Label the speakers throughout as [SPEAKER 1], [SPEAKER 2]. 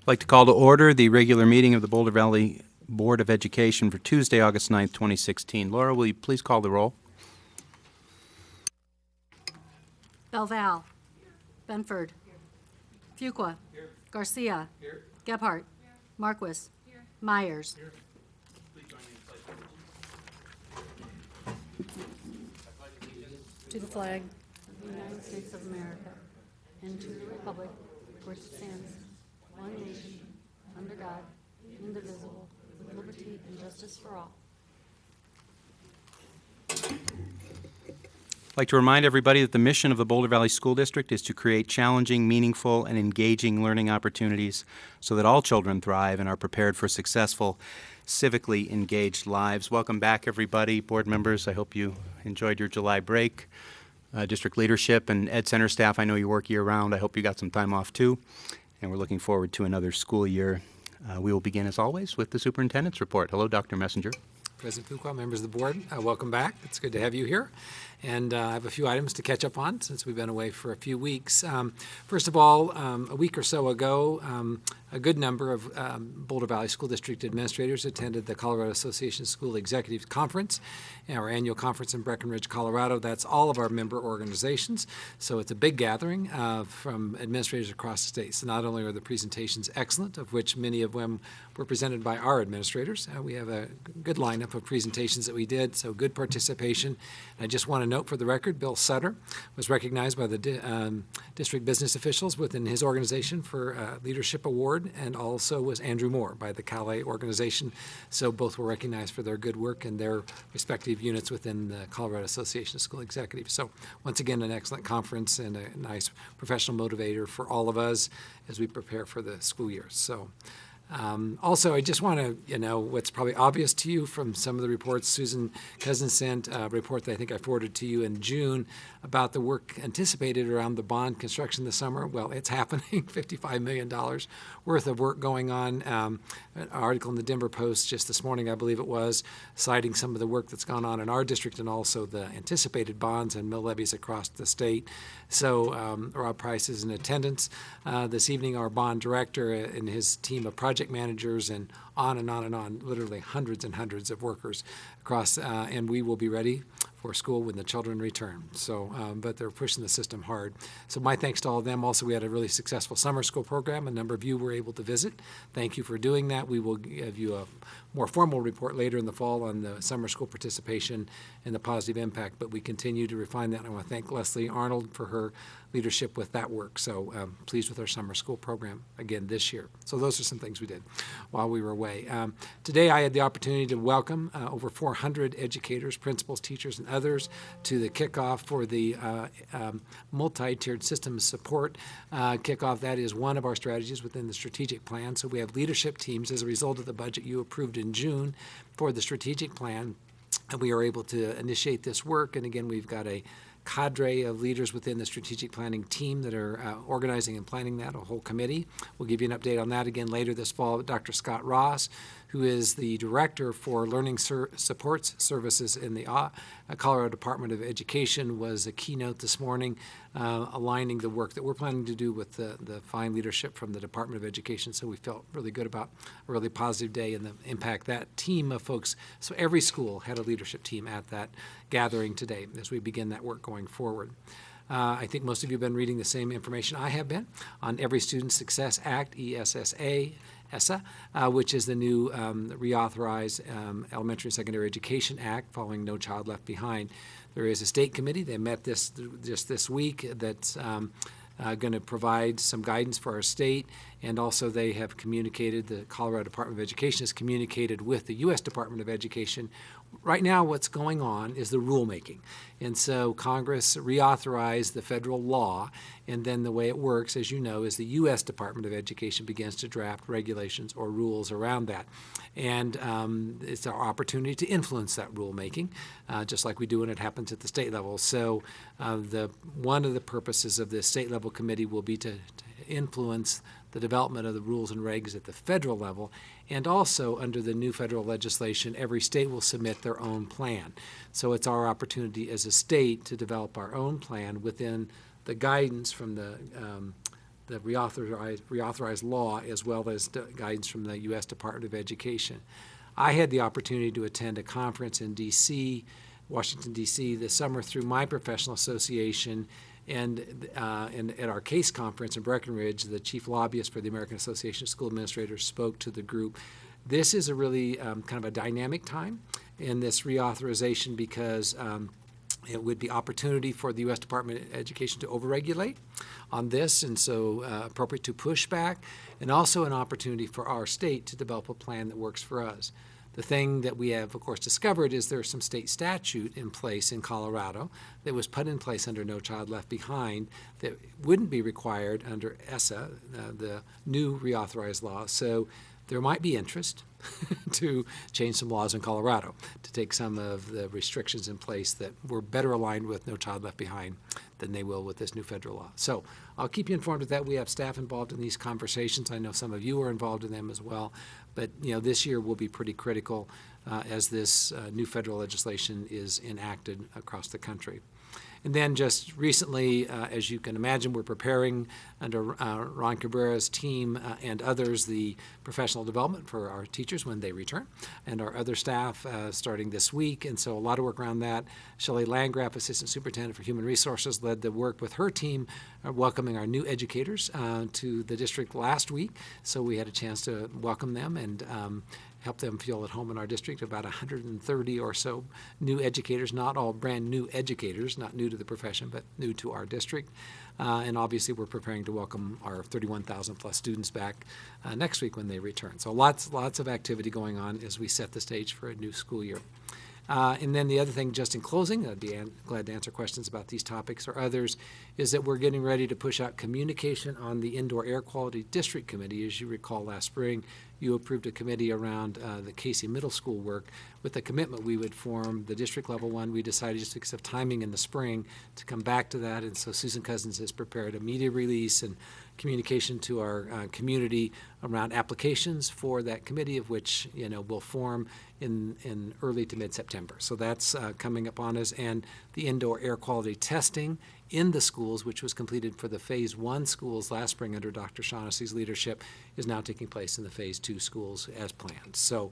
[SPEAKER 1] I'd like to call to order the regular meeting of the Boulder Valley Board of Education for Tuesday, August 9th, 2016. Laura, will you please call the roll?
[SPEAKER 2] Belval. Benford. Fuqua. Garcia. Gebhardt. Marquis. Myers. To the flag of the United States of America and to the republic for which it stands, one nation, under God, indivisible, with liberty and justice for all.
[SPEAKER 1] I'd like to remind everybody that the mission of the Boulder Valley School District is to create challenging, meaningful, and engaging learning opportunities so that all children thrive and are prepared for successful, civically engaged lives. Welcome back, everybody. Board members, I hope you enjoyed your July break. District leadership and Ed Center staff, I know you work year-round. I hope you got some time off, too. And we're looking forward to another school year. We will begin, as always, with the superintendent's report. Hello, Dr. Messenger.
[SPEAKER 3] President Fuqua, members of the board, welcome back. It's good to have you here. And I have a few items to catch up on since we've been away for a few weeks. First of all, a week or so ago, a good number of Boulder Valley School District administrators attended the Colorado Association School Executive Conference, our annual conference in Breckenridge, Colorado. That's all of our member organizations. So it's a big gathering from administrators across the state. So not only are the presentations excellent, of which many of them were presented by our administrators, we have a good lineup of presentations that we did, so good participation. And I just want to note for the record, Bill Sutter was recognized by the district business officials within his organization for Leadership Award, and also was Andrew Moore by the Calais organization. So both were recognized for their good work in their respective units within the Colorado Association of School Executives. So once again, an excellent conference and a nice professional motivator for all of us as we prepare for the school year. So also, I just want to, what's probably obvious to you from some of the reports. Susan Cousin sent a report that I think I forwarded to you in June about the work anticipated around the bond construction this summer. Well, it's happening, $55 million worth of work going on. An article in the Denver Post just this morning, I believe it was, citing some of the work that's gone on in our district and also the anticipated bonds and mill levies across the state. So Rob Price is in attendance. This evening, our bond director and his team of project managers and on and on and on, literally hundreds and hundreds of workers across, and we will be ready for school when the children return. So, but they're pushing the system hard. So my thanks to all of them. Also, we had a really successful summer school program. A number of you were able to visit. Thank you for doing that. We will give you a more formal report later in the fall on the summer school participation and the positive impact, but we continue to refine that. I want to thank Leslie Arnold for her leadership with that work. So pleased with our summer school program again this year. So those are some things we did while we were away. Today I had the opportunity to welcome over 400 educators, principals, teachers, and others to the kickoff for the multi-tiered systems support kickoff. That is one of our strategies within the strategic plan. So we have leadership teams as a result of the budget you approved in June for the strategic plan. And we are able to initiate this work. And again, we've got a cadre of leaders within the strategic planning team that are organizing and planning that, a whole committee. We'll give you an update on that again later this fall. Dr. Scott Ross, who is the director for learning supports services in the Colorado Department of Education, was a keynote this morning aligning the work that we're planning to do with the fine leadership from the Department of Education. So we felt really good about a really positive day and the impact that team of folks. So every school had a leadership team at that gathering today as we begin that work going forward. I think most of you have been reading the same information I have been on Every Student Success Act, ESSA, which is the new reauthorized Elementary and Secondary Education Act following No Child Left Behind. There is a state committee. They met just this week that's going to provide some guidance for our state, and also they have communicated, the Colorado Department of Education has communicated with the U.S. Department of Education. Right now what's going on is the rulemaking. And so Congress reauthorized the federal law, and then the way it works, as you know, is the U.S. Department of Education begins to draft regulations or rules around that. And it's our opportunity to influence that rulemaking, just like we do when it happens at the state level. So one of the purposes of this state level committee will be to influence the development of the rules and regs at the federal level, and also under the new federal legislation, every state will submit their own plan. So it's our opportunity as a state to develop our own plan within the guidance from the the reauthorized law, as well as guidance from the U.S. Department of Education. I had the opportunity to attend a conference in D.C., Washington, D.C. this summer through my professional association, and at our case conference in Breckenridge, the chief lobbyist for the American Association of School Administrators spoke to the group. This is a really kind of a dynamic time in this reauthorization because it would be opportunity for the U.S. Department of Education to overregulate on this, and so appropriate to push back, and also an opportunity for our state to develop a plan that works for us. The thing that we have, of course, discovered is there's some state statute in place in Colorado that was put in place under No Child Left Behind that wouldn't be required under ESSA, the new reauthorized law. So there might be interest to change some laws in Colorado to take some of the restrictions in place that were better aligned with No Child Left Behind than they will with this new federal law. So I'll keep you informed of that. We have staff involved in these conversations. I know some of you are involved in them as well. But this year will be pretty critical as this new federal legislation is enacted across the country. And then just recently, as you can imagine, we're preparing under Ron Cabrera's team and others the professional development for our teachers when they return, and our other staff starting this week. And so a lot of work around that. Shelley Landgraf, Assistant Superintendent for Human Resources, led the work with her team welcoming our new educators to the district last week. So we had a chance to welcome them and help them feel at home in our district. About 130 or so new educators, not all brand new educators, not new to the profession, but new to our district. And obviously we're preparing to welcome our 31,000 plus students back next week when they return. So lots of activity going on as we set the stage for a new school year. And then the other thing, just in closing, I'd be glad to answer questions about these topics or others, is that we're getting ready to push out communication on the Indoor Air Quality District Committee. As you recall, last spring, you approved a committee around the Casey Middle School work with the commitment we would form the district level one. We decided, just because of timing in the spring, to come back to that. And so Susan Cousins has prepared a media release and communication to our community around applications for that committee, of which will form in early to mid-September. So that's coming upon us. And the indoor air quality testing in the schools, which was completed for the Phase 1 schools last spring under Dr. Shaughnessy's leadership, is now taking place in the Phase 2 schools as planned. So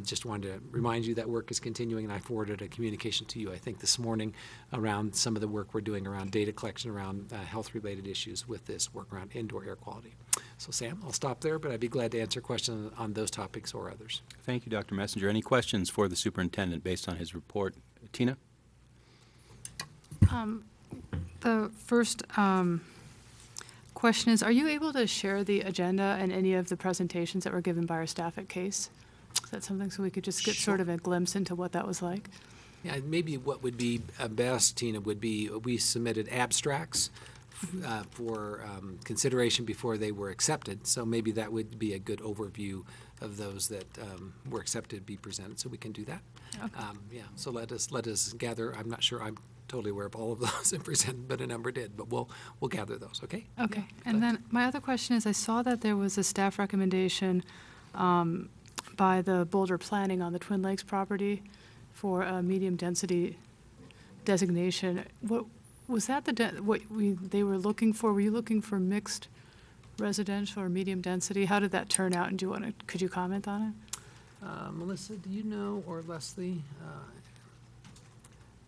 [SPEAKER 3] just wanted to remind you that work is continuing, and I forwarded a communication to you, I think, this morning around some of the work we're doing around data collection around health-related issues with this work around indoor air quality. So, Sam, I'll stop there, but I'd be glad to answer questions on those topics or others.
[SPEAKER 1] Thank you, Dr. Messenger. Any questions for the superintendent based on his report? Tina?
[SPEAKER 2] The first question is, are you able to share the agenda and any of the presentations that were given by our staff at CASE? Is that something so we could just get sort of a glimpse into what that was like?
[SPEAKER 3] Yeah, maybe what would be best, Tina, would be we submitted abstracts for consideration before they were accepted. So maybe that would be a good overview of those that were accepted to be presented. So we can do that.
[SPEAKER 2] Okay.
[SPEAKER 3] Yeah. So let us gather. I'm not sure I'm totally aware of all of those and presented, but a number did. But we'll gather those. Okay.
[SPEAKER 2] Okay. And then my other question is, I saw that there was a staff recommendation by the Boulder Planning on the Twin Lakes property for a medium density designation. What was that? They were looking for? Were you looking for mixed residential or medium density? How did that turn out? And could you comment on it?
[SPEAKER 3] Melissa, do you know, or Leslie?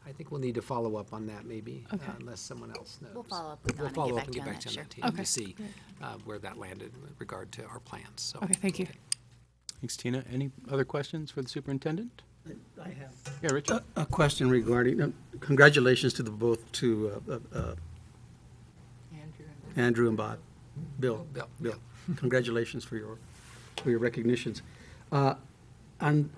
[SPEAKER 3] I think we'll need to follow up on that maybe,
[SPEAKER 2] Okay.
[SPEAKER 3] Unless someone else knows.
[SPEAKER 4] We'll follow up with Don
[SPEAKER 3] We'll
[SPEAKER 4] and
[SPEAKER 3] follow
[SPEAKER 4] get
[SPEAKER 3] up
[SPEAKER 4] back
[SPEAKER 3] and
[SPEAKER 4] to you
[SPEAKER 3] get
[SPEAKER 4] on
[SPEAKER 3] back
[SPEAKER 4] that,
[SPEAKER 3] to you on
[SPEAKER 4] sure.
[SPEAKER 3] that team
[SPEAKER 2] Okay,
[SPEAKER 3] to see
[SPEAKER 2] great.
[SPEAKER 3] where that landed with regard to our plans. So.
[SPEAKER 2] Okay, thank you.
[SPEAKER 1] Thanks, Tina. Any other questions for the superintendent?
[SPEAKER 5] I have
[SPEAKER 1] Yeah, Richard?
[SPEAKER 5] a question regarding, congratulations to the both, to Andrew and Bob. Bill.
[SPEAKER 3] Bill.
[SPEAKER 5] Congratulations for your recognitions. And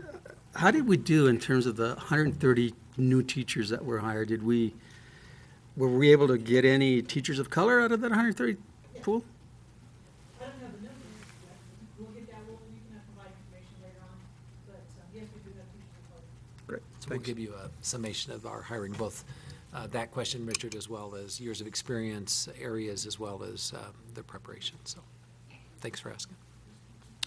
[SPEAKER 5] how did we do in terms of the 130 new teachers that were hired? Were we able to get any teachers of color out of that 130 pool?
[SPEAKER 6] I don't have a number yet. We'll get that. You can provide information later on. But yes, we do have teachers of color.
[SPEAKER 5] Great.
[SPEAKER 3] So we'll give you a summation of our hiring, both that question, Richard, as well as years of experience, areas, as well as the preparation. So thanks for asking.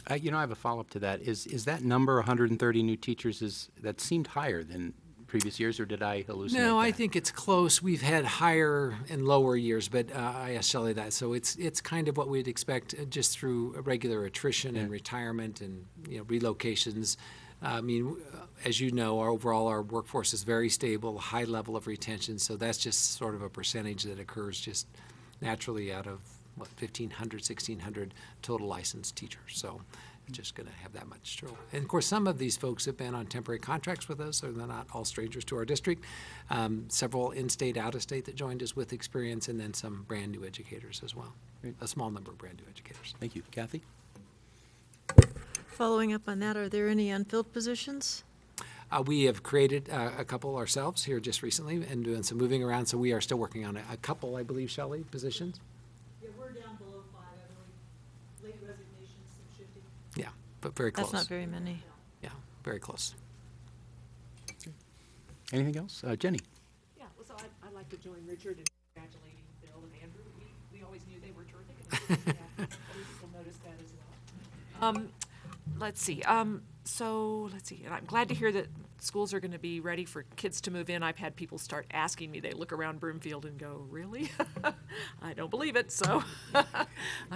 [SPEAKER 1] I have a follow-up to that. Is that number, 130 new teachers, that seemed higher than previous years, or did I hallucinate
[SPEAKER 3] No, I
[SPEAKER 1] that?
[SPEAKER 3] think it's close. We've had higher and lower years, but I asked Shelley that. So it's kind of what we'd expect just through regular attrition and retirement and relocations. I mean, as you know, our workforce is very stable, high level of retention. So that's just sort of a percentage that occurs just naturally out of 1,500, 1,600 total licensed teachers. So it's just going to have that much trouble. And of course, some of these folks have been on temporary contracts with us, so they're not all strangers to our district. Several in-state, out-of-state that joined us with experience, and then some brand-new educators as well.
[SPEAKER 1] Great.
[SPEAKER 3] A small number of brand-new educators.
[SPEAKER 1] Thank you. Kathy?
[SPEAKER 4] Following up on that, are there any unfilled positions?
[SPEAKER 3] We have created a couple ourselves here just recently and doing some moving around, so we are still working on a couple, I believe, Shelley, positions.
[SPEAKER 6] Yeah, we're down below 5, I believe. Late resignations, some shifting.
[SPEAKER 3] Yeah, but very close.
[SPEAKER 4] That's not very many.
[SPEAKER 3] Yeah, very close.
[SPEAKER 1] Anything else? Jenny?
[SPEAKER 7] Yeah, well, so I'd like to join Richard in congratulating Bill and Andrew. We always knew they were terrific, and I'm sure that other people noticed that as well. Let's see. And I'm glad to hear that schools are going to be ready for kids to move in. I've had people start asking me. They look around Broomfield and go, "Really?" I don't believe it. So,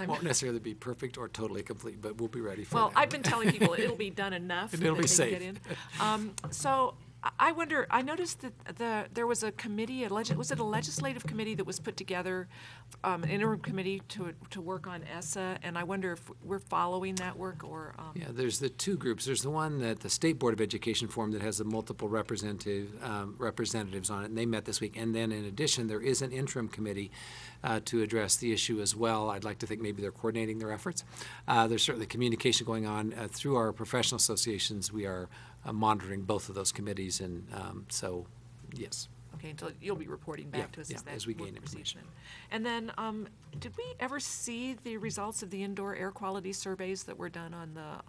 [SPEAKER 3] Won't necessarily be perfect or totally complete, but we'll be ready for
[SPEAKER 7] well,
[SPEAKER 3] that.
[SPEAKER 7] I've been telling people it'll be done enough
[SPEAKER 3] And it'll
[SPEAKER 7] that
[SPEAKER 3] be
[SPEAKER 7] they
[SPEAKER 3] safe.
[SPEAKER 7] can get in. So I wonder. I noticed that there was a committee. Was it a legislative committee that was put together, an interim committee to work on ESSA? And I wonder if we're following that work or.
[SPEAKER 3] Yeah, there's the two groups. There's the one that the State Board of Education formed that has the multiple representatives on it, and they met this week. And then in addition, there is an interim committee to address the issue as well. I'd like to think maybe they're coordinating their efforts. There's certainly communication going on through our professional associations. We are monitoring both of those committees, and so, yes.
[SPEAKER 7] Okay, until you'll be reporting back to us as that
[SPEAKER 3] as we gain
[SPEAKER 7] work proceeds
[SPEAKER 3] information.
[SPEAKER 7] then. And then, did we ever see the results of the indoor air quality surveys that were done on the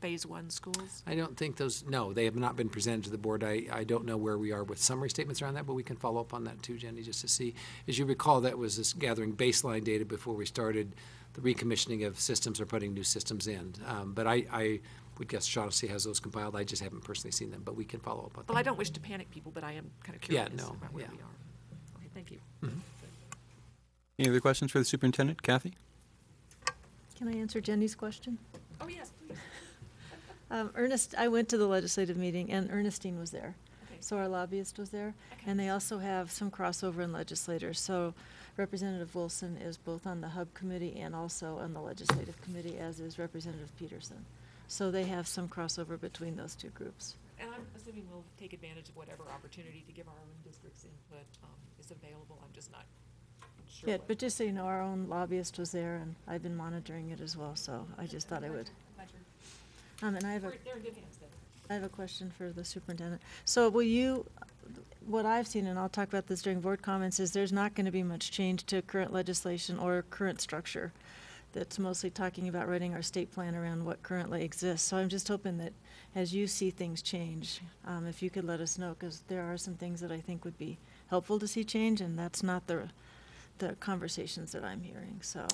[SPEAKER 7] Phase 1 schools?
[SPEAKER 3] I don't think they have not been presented to the board. I don't know where we are with summary statements around that, but we can follow up on that too, Jenny, just to see. As you recall, that was just gathering baseline data before we started the recommissioning of systems or putting new systems in. But I would guess Shaughnessy has those compiled. I just haven't personally seen them, but we can follow up on that.
[SPEAKER 7] Well, I don't wish to panic people, but I am kind of curious
[SPEAKER 3] no,
[SPEAKER 7] about where
[SPEAKER 3] yeah.
[SPEAKER 7] we are. Okay, thank you.
[SPEAKER 1] Any other questions for the superintendent? Kathy?
[SPEAKER 4] Can I answer Jenny's question?
[SPEAKER 7] Oh, yes, please.
[SPEAKER 4] I went to the legislative meeting, and Ernestine was there.
[SPEAKER 7] Okay.
[SPEAKER 4] So our lobbyist was there.
[SPEAKER 7] Okay.
[SPEAKER 4] And they also have some crossover in legislators. So Representative Wilson is both on the Hub Committee and also on the Legislative Committee, as is Representative Peterson. So they have some crossover between those two groups.
[SPEAKER 7] And I'm assuming we'll take advantage of whatever opportunity to give our own districts input is available. I'm just not sure.
[SPEAKER 4] Yeah, but just so you know, our own lobbyist was there, and I've been monitoring it as well, so I just thought I would. And I have
[SPEAKER 7] They're in good hands then.
[SPEAKER 4] I have a question for the superintendent. So what I've seen, and I'll talk about this during board comments, is there's not going to be much change to current legislation or current structure. That's mostly talking about writing our state plan around what currently exists. So I'm just hoping that as you see things change, if you could let us know, because there are some things that I think would be helpful to see change, and that's not the conversations that I'm hearing, so.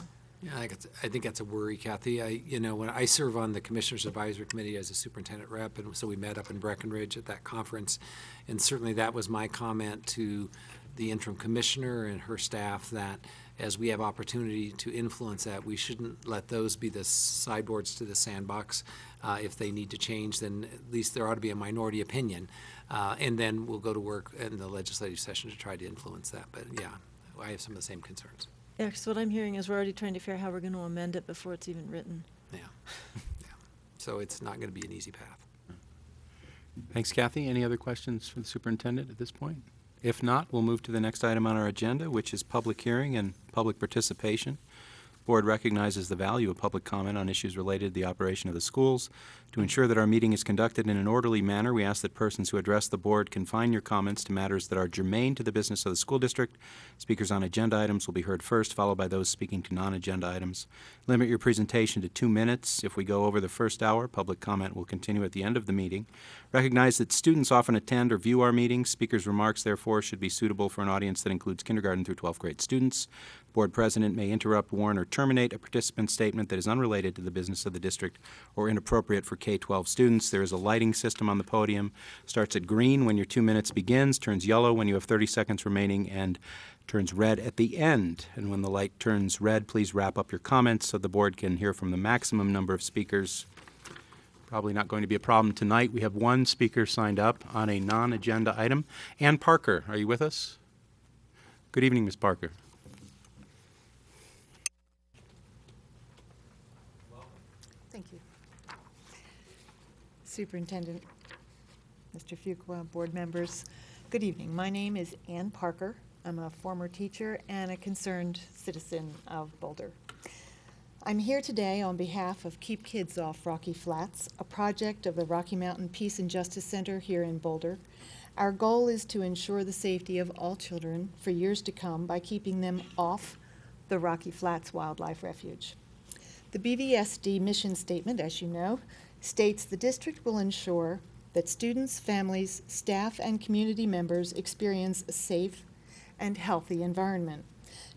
[SPEAKER 3] Yeah, I think that's a worry, Kathy. When I serve on the Commissioners Advisory Committee as a superintendent rep, and so we met up in Breckenridge at that conference, and certainly that was my comment to the interim commissioner and her staff, that as we have opportunity to influence that, we shouldn't let those be the sideboards to the sandbox. If they need to change, then at least there ought to be a minority opinion, and then we'll go to work in the legislative session to try to influence that. But yeah, I have some of the same concerns.
[SPEAKER 4] Yeah, because what I'm hearing is we're already trying to figure out how we're going to amend it before it's even written.
[SPEAKER 3] Yeah. Yeah. So it's not going to be an easy path.
[SPEAKER 1] Thanks, Kathy. Any other questions for the superintendent at this point? If not, we'll move to the next item on our agenda, which is public hearing and public participation. The board recognizes the value of public comment on issues related to the operation of the schools. To ensure that our meeting is conducted in an orderly manner, we ask that persons who address the board confine your comments to matters that are germane to the business of the school district. Speakers on agenda items will be heard first, followed by those speaking to non-agenda items. Limit your presentation to 2 minutes. If we go over the first hour, public comment will continue at the end of the meeting. Recognize that students often attend or view our meetings. Speakers' remarks, therefore, should be suitable for an audience that includes kindergarten through 12th grade students. Board President may interrupt, warn, or terminate a participant's statement that is unrelated to the business of the district or inappropriate for K-12 students. There is a lighting system on the podium. Starts at green when your 2 minutes begins, turns yellow when you have 30 seconds remaining, and turns red at the end. And when the light turns red, please wrap up your comments so the board can hear from the maximum number of speakers. Probably not going to be a problem tonight. We have one speaker signed up on a non-agenda item. Ann Parker, are you with us? Good evening, Ms. Parker.
[SPEAKER 8] Thank you. Superintendent, Mr. Fuqua, board members, good evening. My name is Ann Parker. I'm a former teacher and a concerned citizen of Boulder. I'm here today on behalf of Keep Kids Off Rocky Flats, a project of the Rocky Mountain Peace and Justice Center here in Boulder. Our goal is to ensure the safety of all children for years to come by keeping them off the Rocky Flats Wildlife Refuge. The BVSD mission statement, as you know, states the district will ensure that students, families, staff, and community members experience a safe and healthy environment.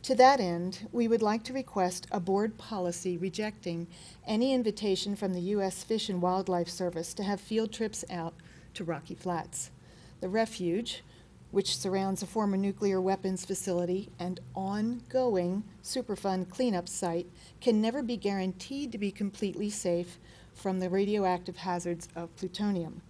[SPEAKER 8] To that end, we would like to request a board policy rejecting any invitation from the U.S. Fish and Wildlife Service to have field trips out to Rocky Flats. The refuge, which surrounds a former nuclear weapons facility and ongoing Superfund cleanup site, can never be guaranteed to be completely safe from the radioactive hazards of plutonium.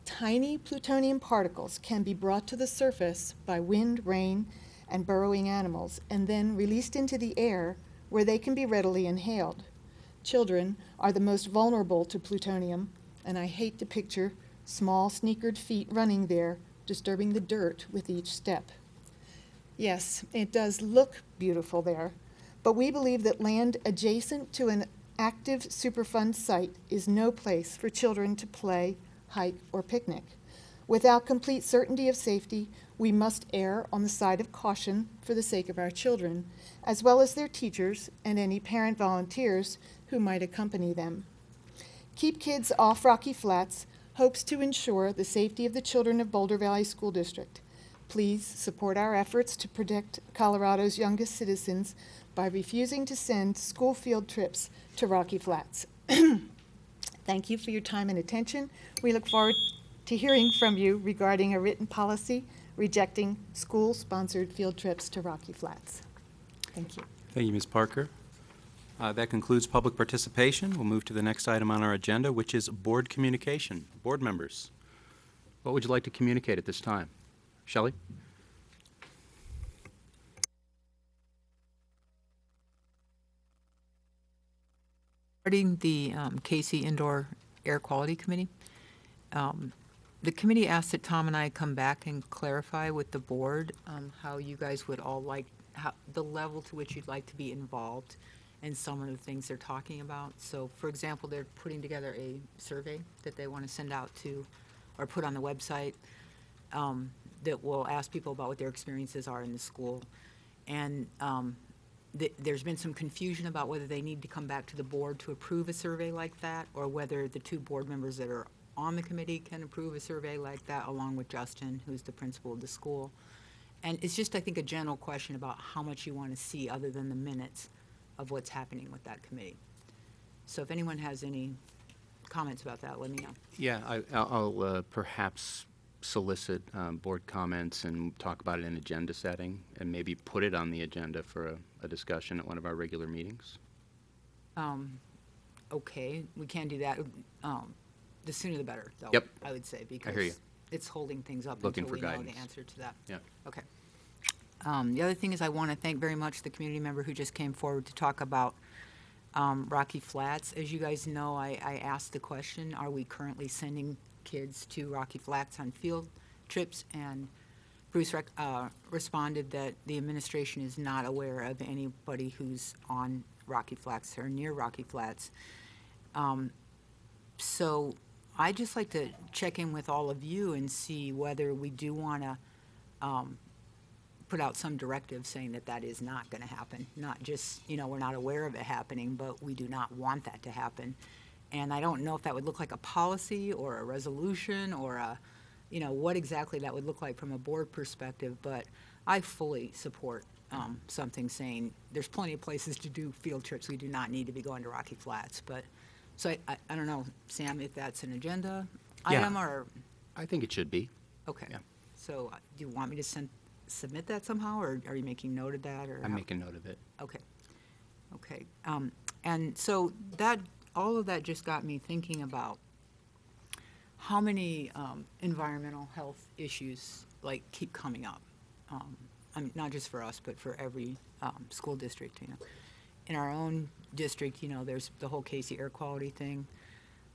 [SPEAKER 8] Tiny plutonium particles can be brought to the surface by wind, rain, and burrowing animals, and then released into the air where they can be readily inhaled. Children are the most vulnerable to plutonium, and I hate to picture small sneakered feet running there, disturbing the dirt with each step. Yes, it does look beautiful there, but we believe that land adjacent to an active Superfund site is no place for children to play, hike, or picnic. Without complete certainty of safety, we must err on the side of caution for the sake of our children, as well as their teachers and any parent volunteers who might accompany them. Keep Kids Off Rocky Flats hopes to ensure the safety of the children of Boulder Valley School District. Please support our efforts to protect Colorado's youngest citizens by refusing to send school field trips to Rocky Flats. Thank you for your time and attention. We look forward to hearing from you regarding a written policy rejecting school-sponsored field trips to Rocky Flats. Thank you.
[SPEAKER 1] Thank you, Ms. Parker. That concludes public participation. We'll move to the next item on our agenda, which is board communication. Board members, what would you like to communicate at this time? Shelley?
[SPEAKER 9] Regarding the Casey Indoor Air Quality Committee, the committee asked that Tom and I come back and clarify with the board how you guys would all like, the level to which you'd like to be involved in some of the things they're talking about. So, for example, they're putting together a survey that they want to send out to, or put on the website, that will ask people about what their experiences are in the school. And there's been some confusion about whether they need to come back to the board to approve a survey like that, or whether the two board members that are on the committee can approve a survey like that, along with Justin, who's the principal of the school. And it's just, I think, a general question about how much you want to see other than the minutes of what's happening with that committee. So if anyone has any comments about that, let me know.
[SPEAKER 1] Yeah, I'll perhaps solicit board comments and talk about it in agenda setting, and maybe put it on the agenda for a discussion at one of our regular meetings.
[SPEAKER 9] Okay, we can do that. The sooner the better, though.
[SPEAKER 1] Yep.
[SPEAKER 9] I would say, because
[SPEAKER 1] hear you.
[SPEAKER 9] it's holding things up
[SPEAKER 1] Looking
[SPEAKER 9] until
[SPEAKER 1] for
[SPEAKER 9] we know
[SPEAKER 1] guidance.
[SPEAKER 9] the answer to that.
[SPEAKER 1] Yeah.
[SPEAKER 9] Okay. The other thing is I want to thank very much the community member who just came forward to talk about Rocky Flats. As you guys know, I asked the question, are we currently sending kids to Rocky Flats on field trips? And Bruce responded that the administration is not aware of anybody who's on Rocky Flats or near Rocky Flats. So I'd just like to check in with all of you and see whether we do want to put out some directive saying that that is not going to happen. Not just, we're not aware of it happening, but we do not want that to happen. And I don't know if that would look like a policy or a resolution or what exactly that would look like from a board perspective, but I fully support something saying, there's plenty of places to do field trips. We do not need to be going to Rocky Flats. But, so I don't know, Sam, if that's an agenda
[SPEAKER 1] Yeah.
[SPEAKER 9] item or,
[SPEAKER 1] I think it should be.
[SPEAKER 9] okay.
[SPEAKER 1] Yeah.
[SPEAKER 9] So do you want me to submit that somehow, or are you making note of that? Or
[SPEAKER 1] I'm
[SPEAKER 9] how-
[SPEAKER 1] making note of it.
[SPEAKER 9] Okay. Okay. And so all of that just got me thinking about how many environmental health issues like keep coming up. I mean, not just for us, but for every school district. In our own district, there's the whole Casey air quality thing.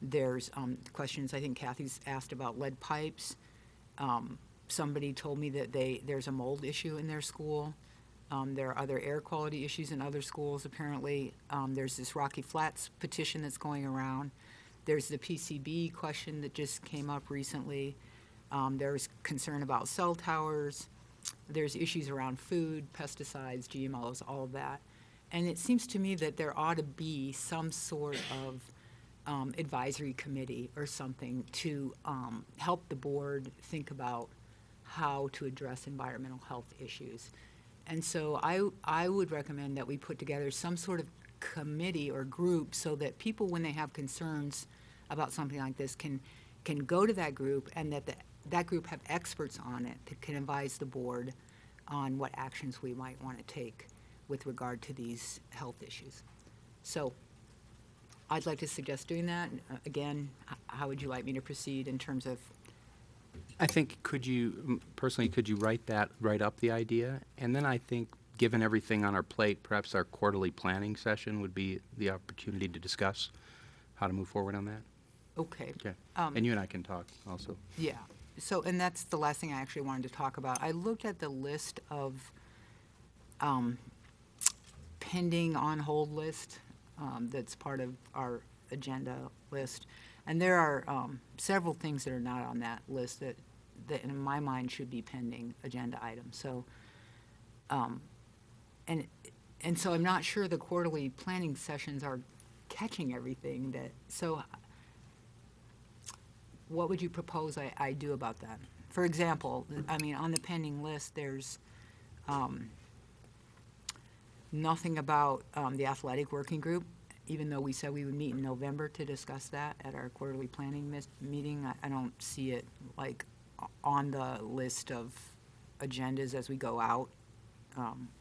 [SPEAKER 9] There's questions I think Kathy's asked about lead pipes. Somebody told me that there's a mold issue in their school. There are other air quality issues in other schools, apparently. There's this Rocky Flats petition that's going around. There's the PCB question that just came up recently. There's concern about cell towers. There's issues around food, pesticides, GMOs, all of that. And it seems to me that there ought to be some sort of advisory committee or something to help the board think about how to address environmental health issues. And so I would recommend that we put together some sort of committee or group so that people, when they have concerns about something like this, can go to that group, and that group have experts on it that can advise the board on what actions we might want to take with regard to these health issues. So I'd like to suggest doing that. Again, how would you like me to proceed in terms of?
[SPEAKER 1] I think, could you write up the idea? And then I think, given everything on our plate, perhaps our quarterly planning session would be the opportunity to discuss how to move forward on that.
[SPEAKER 9] Okay.
[SPEAKER 1] Okay. And you and I can talk also.
[SPEAKER 9] Yeah. So, and that's the last thing I actually wanted to talk about. I looked at the list of pending on hold list that's part of our agenda list. And there are several things that are not on that list that in my mind should be pending agenda items. So, and so I'm not sure the quarterly planning sessions are catching everything so what would you propose I do about that? For example, I mean, on the pending list, there's nothing about the athletic working group, even though we said we would meet in November to discuss that at our quarterly planning meeting. I don't see it like on the list of agendas as we go out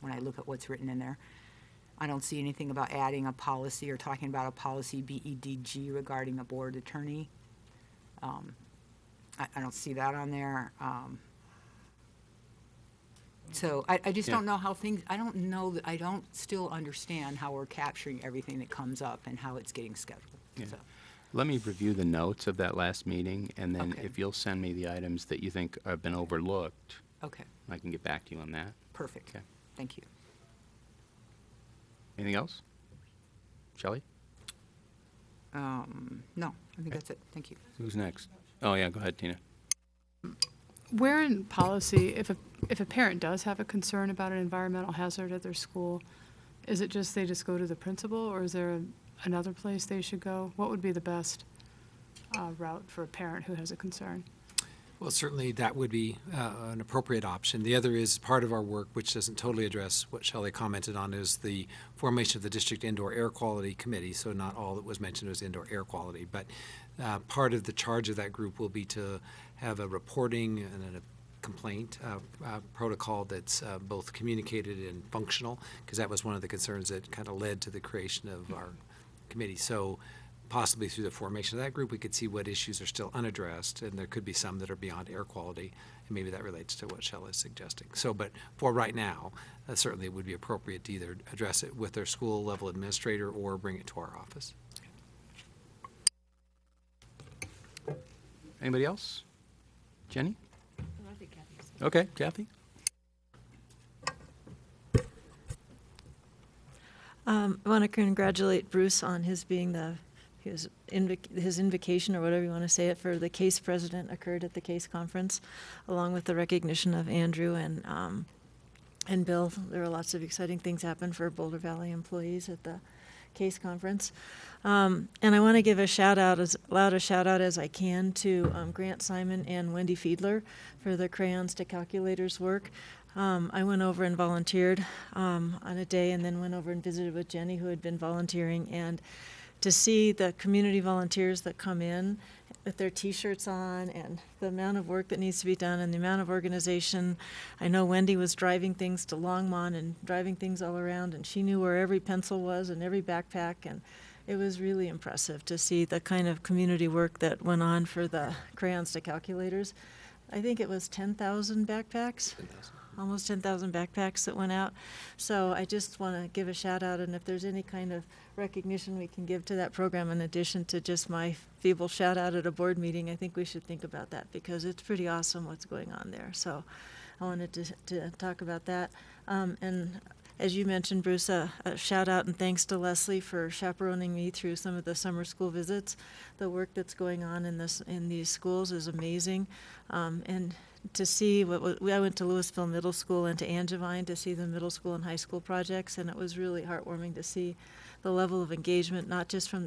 [SPEAKER 9] when I look at what's written in there. I don't see anything about adding a policy or talking about a policy BEDG regarding a board attorney. I don't see that on there. So I just don't know how things, I don't still understand how we're capturing everything that comes up and how it's getting scheduled.
[SPEAKER 1] Yeah.
[SPEAKER 9] So,
[SPEAKER 1] Let me review the notes of that last meeting, and then
[SPEAKER 9] Okay.
[SPEAKER 1] if you'll send me the items that you think have been overlooked,
[SPEAKER 9] okay,
[SPEAKER 1] I can get back to you on that.
[SPEAKER 9] perfect.
[SPEAKER 1] Okay.
[SPEAKER 9] Thank you.
[SPEAKER 1] Anything else? Shelley?
[SPEAKER 9] No, I think that's it. Thank you.
[SPEAKER 1] Who's next? Oh, yeah, go ahead, Tina.
[SPEAKER 10] Where in policy, if a parent does have a concern about an environmental hazard at their school, is it just they just go to the principal, or is there another place they should go? What would be the best route for a parent who has a concern?
[SPEAKER 3] Well, certainly that would be an appropriate option. The other is part of our work, which doesn't totally address what Shelley commented on, is the formation of the District Indoor Air Quality Committee. So not all that was mentioned was indoor air quality, but part of the charge of that group will be to have a reporting and a complaint protocol that's both communicated and functional, because that was one of the concerns that kind of led to the creation of our committee. So possibly through the formation of that group, we could see what issues are still unaddressed, and there could be some that are beyond air quality, and maybe that relates to what Shelley is suggesting. So, but for right now, certainly it would be appropriate to either address it with their school level administrator or bring it to our office.
[SPEAKER 1] Anybody else? Jenny?
[SPEAKER 7] I think Kathy's.
[SPEAKER 1] Okay, Kathy?
[SPEAKER 4] I want to congratulate Bruce on his invocation, or whatever you want to say it, for the CASE president occurred at the CASE conference, along with the recognition of Andrew and Bill. There were lots of exciting things happen for Boulder Valley employees at the CASE conference. And I want to give as loud a shout out as I can to Grant Simon and Wendy Fiedler for the Crayons to Calculators work. I went over and volunteered on a day, and then went over and visited with Jenny, who had been volunteering. And to see the community volunteers that come in with their T-shirts on, and the amount of work that needs to be done, and the amount of organization. I know Wendy was driving things to Longmont and driving things all around, and she knew where every pencil was and every backpack, and it was really impressive to see the kind of community work that went on for the crayons to calculators. I think it was 10,000 backpacks. Almost 10,000 backpacks that went out. So I just want to give a shout out, and if there's any kind of recognition we can give to that program in addition to just my feeble shout out at a board meeting, I think we should think about that, because it's pretty awesome what's going on there. So I wanted to talk about that. And as you mentioned, Bruce, a shout out and thanks to Leslie for chaperoning me through some of the summer school visits. The work that's going on in these schools is amazing. And to see I went to Louisville Middle School and to Angevine to see the middle school and high school projects, and it was really heartwarming to see the level of engagement, not just from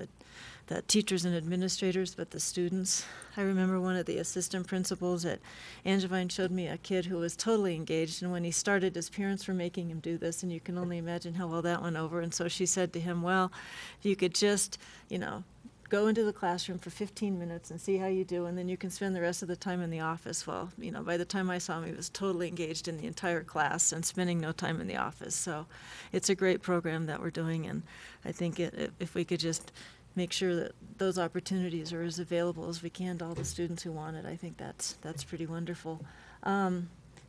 [SPEAKER 4] the teachers and administrators, but the students. I remember one of the assistant principals at Angevine showed me a kid who was totally engaged, and when he started, his parents were making him do this, and you can only imagine how well that went over. And so she said to him, well, if you could just, go into the classroom for 15 minutes and see how you do, and then you can spend the rest of the time in the office. Well, by the time I saw him, he was totally engaged in the entire class and spending no time in the office. So it's a great program that we're doing, and I think if we could just make sure that those opportunities are as available as we can to all the students who want it, I think that's pretty wonderful.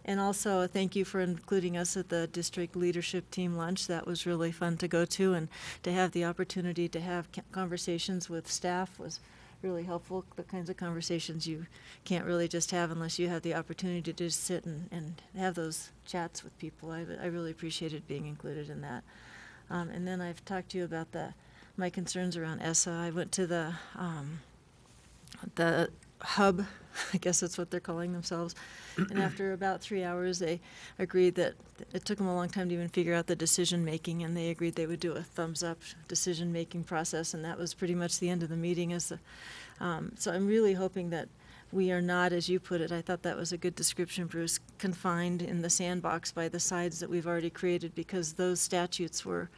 [SPEAKER 4] And also, thank you for including us at the district leadership team lunch. That was really fun to go to, and to have the opportunity to have conversations with staff was really helpful. The kinds of conversations you can't really just have unless you have the opportunity to just sit and have those chats with people. I really appreciated being included in that. And then I've talked to you about my concerns around ESSA. I went to the hub, I guess that's what they're calling themselves. And after about 3 hours, they agreed that it took them a long time to even figure out the decision-making, and they agreed they would do a thumbs-up decision-making process, and that was pretty much the end of the meeting. So I'm really hoping that we are not, as you put it, I thought that was a good description, Bruce, confined in the sandbox by the sides that we've already created, because those statutes were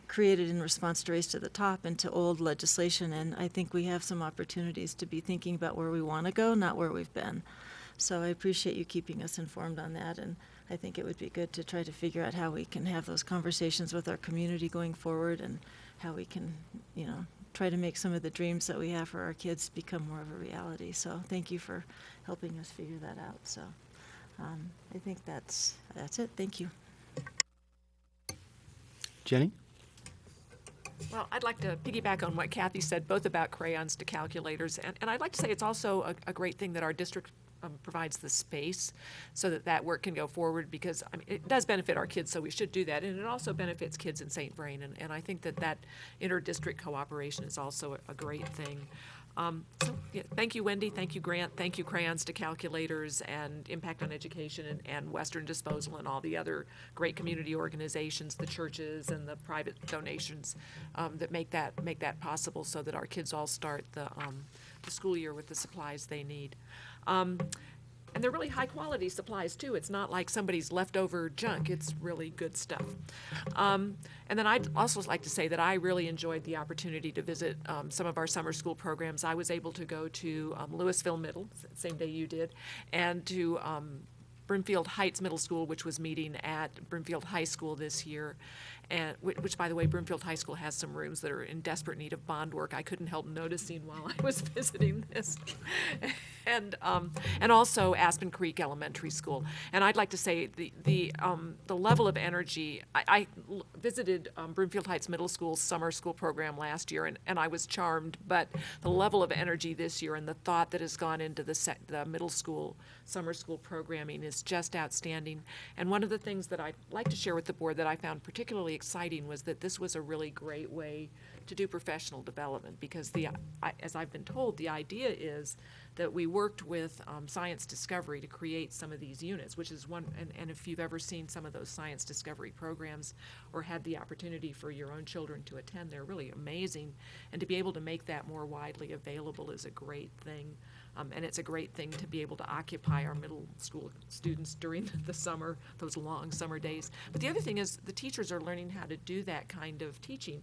[SPEAKER 4] created in response to Race to the Top and to old legislation, and I think we have some opportunities to be thinking about where we want to go, not where we've been. So I appreciate you keeping us informed on that, and I think it would be good to try to figure out how we can have those conversations with our community going forward, and how we can, try to make some of the dreams that we have for our kids become more of a reality. So thank you for helping us figure that out. So I think that's it. Thank you.
[SPEAKER 1] Jenny?
[SPEAKER 7] Well, I'd like to piggyback on what Kathy said, both about crayons to calculators, and I'd like to say it's also a great thing that our district provides the space so that work can go forward, because it does benefit our kids, so we should do that, and it also benefits kids in St. Vrain, and I think that inter-district cooperation is also a great thing. Thank you, Wendy. Thank you, Grant. Thank you, Crayons to Calculators and Impact on Education and Western Disposal and all the other great community organizations, the churches and the private donations that make that possible, so that our kids all start the school year with the supplies they need. And they're really high-quality supplies, too. It's not like somebody's leftover junk. It's really good stuff. And then I'd also like to say that I really enjoyed the opportunity to visit some of our summer school programs. I was able to go to Louisville Middle, same day you did, and to Brimfield Heights Middle School, which was meeting at Brimfield High School this year, and which, by the way, Brimfield High School has some rooms that are in desperate need of bond work. I couldn't help noticing while I was visiting this. And also Aspen Creek Elementary School. And I'd like to say the level of energy. I visited Brimfield Heights Middle School's summer school program last year, and I was charmed. But the level of energy this year and the thought that has gone into the middle school summer school programming is just outstanding. And one of the things that I'd like to share with the board that I found particularly exciting was that this was a really great way to do professional development, because as I've been told, the idea is that we worked with Science Discovery to create some of these units, which is one, and if you've ever seen some of those Science Discovery programs or had the opportunity for your own children to attend, they're really amazing, and to be able to make that more widely available is a great thing. And it's a great thing to be able to occupy our middle school students during the summer, those long summer days. But the other thing is the teachers are learning how to do that kind of teaching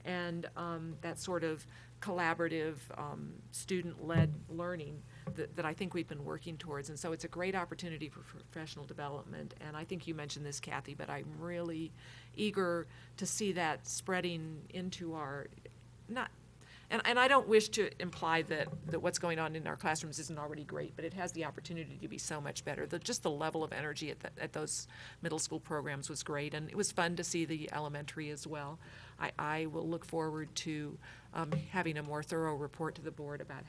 [SPEAKER 7] and that sort of collaborative, student-led learning that I think we've been working towards. And so it's a great opportunity for professional development. And I think you mentioned this, Kathy, but I'm really eager to see that spreading into our, and I don't wish to imply that what's going on in our classrooms isn't already great, but it has the opportunity to be so much better. Just the level of energy at those middle school programs was great, and it was fun to see the elementary as well. I will look forward to having a more thorough report to the board about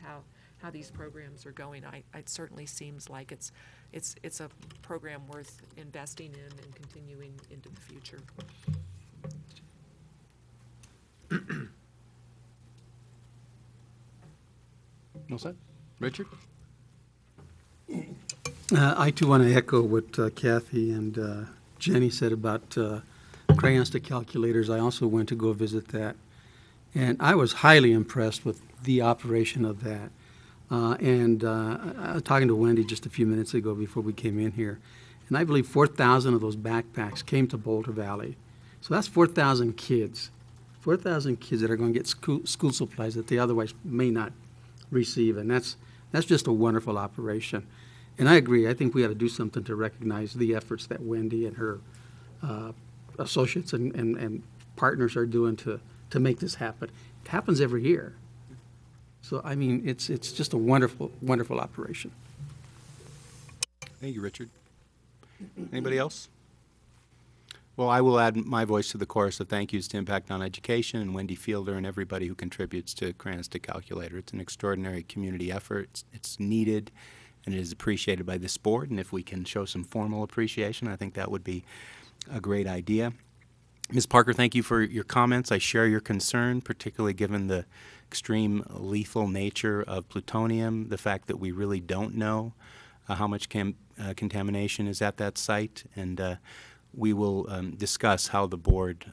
[SPEAKER 7] how these programs are going. It certainly seems like it's a program worth investing in and continuing into the future.
[SPEAKER 1] No set? Richard?
[SPEAKER 5] I too want to echo what Kathy and Jenny said about crayons to calculators. I also went to go visit that, and I was highly impressed with the operation of that. I was talking to Wendy just a few minutes ago before we came in here, and I believe 4,000 of those backpacks came to Boulder Valley. So that's 4,000 kids. 4,000 kids that are going to get school supplies that they otherwise may not receive, and that's just a wonderful operation. And I agree. I think we ought to do something to recognize the efforts that Wendy and her associates and partners are doing to make this happen. It happens every year. So, I mean, it's just a wonderful, wonderful operation.
[SPEAKER 1] Thank you, Richard. Anybody else? Well, I will add my voice to the chorus of thank yous to Impact on Education and Wendy Fielder and everybody who contributes to Crayons to Calculator. It's an extraordinary community effort. It's needed, and it is appreciated by this board. And if we can show some formal appreciation, I think that would be a great idea. Ms. Parker, thank you for your comments. I share your concern, particularly given the extreme lethal nature of plutonium, the fact that we really don't know how much contamination is at that site, and we will discuss how the board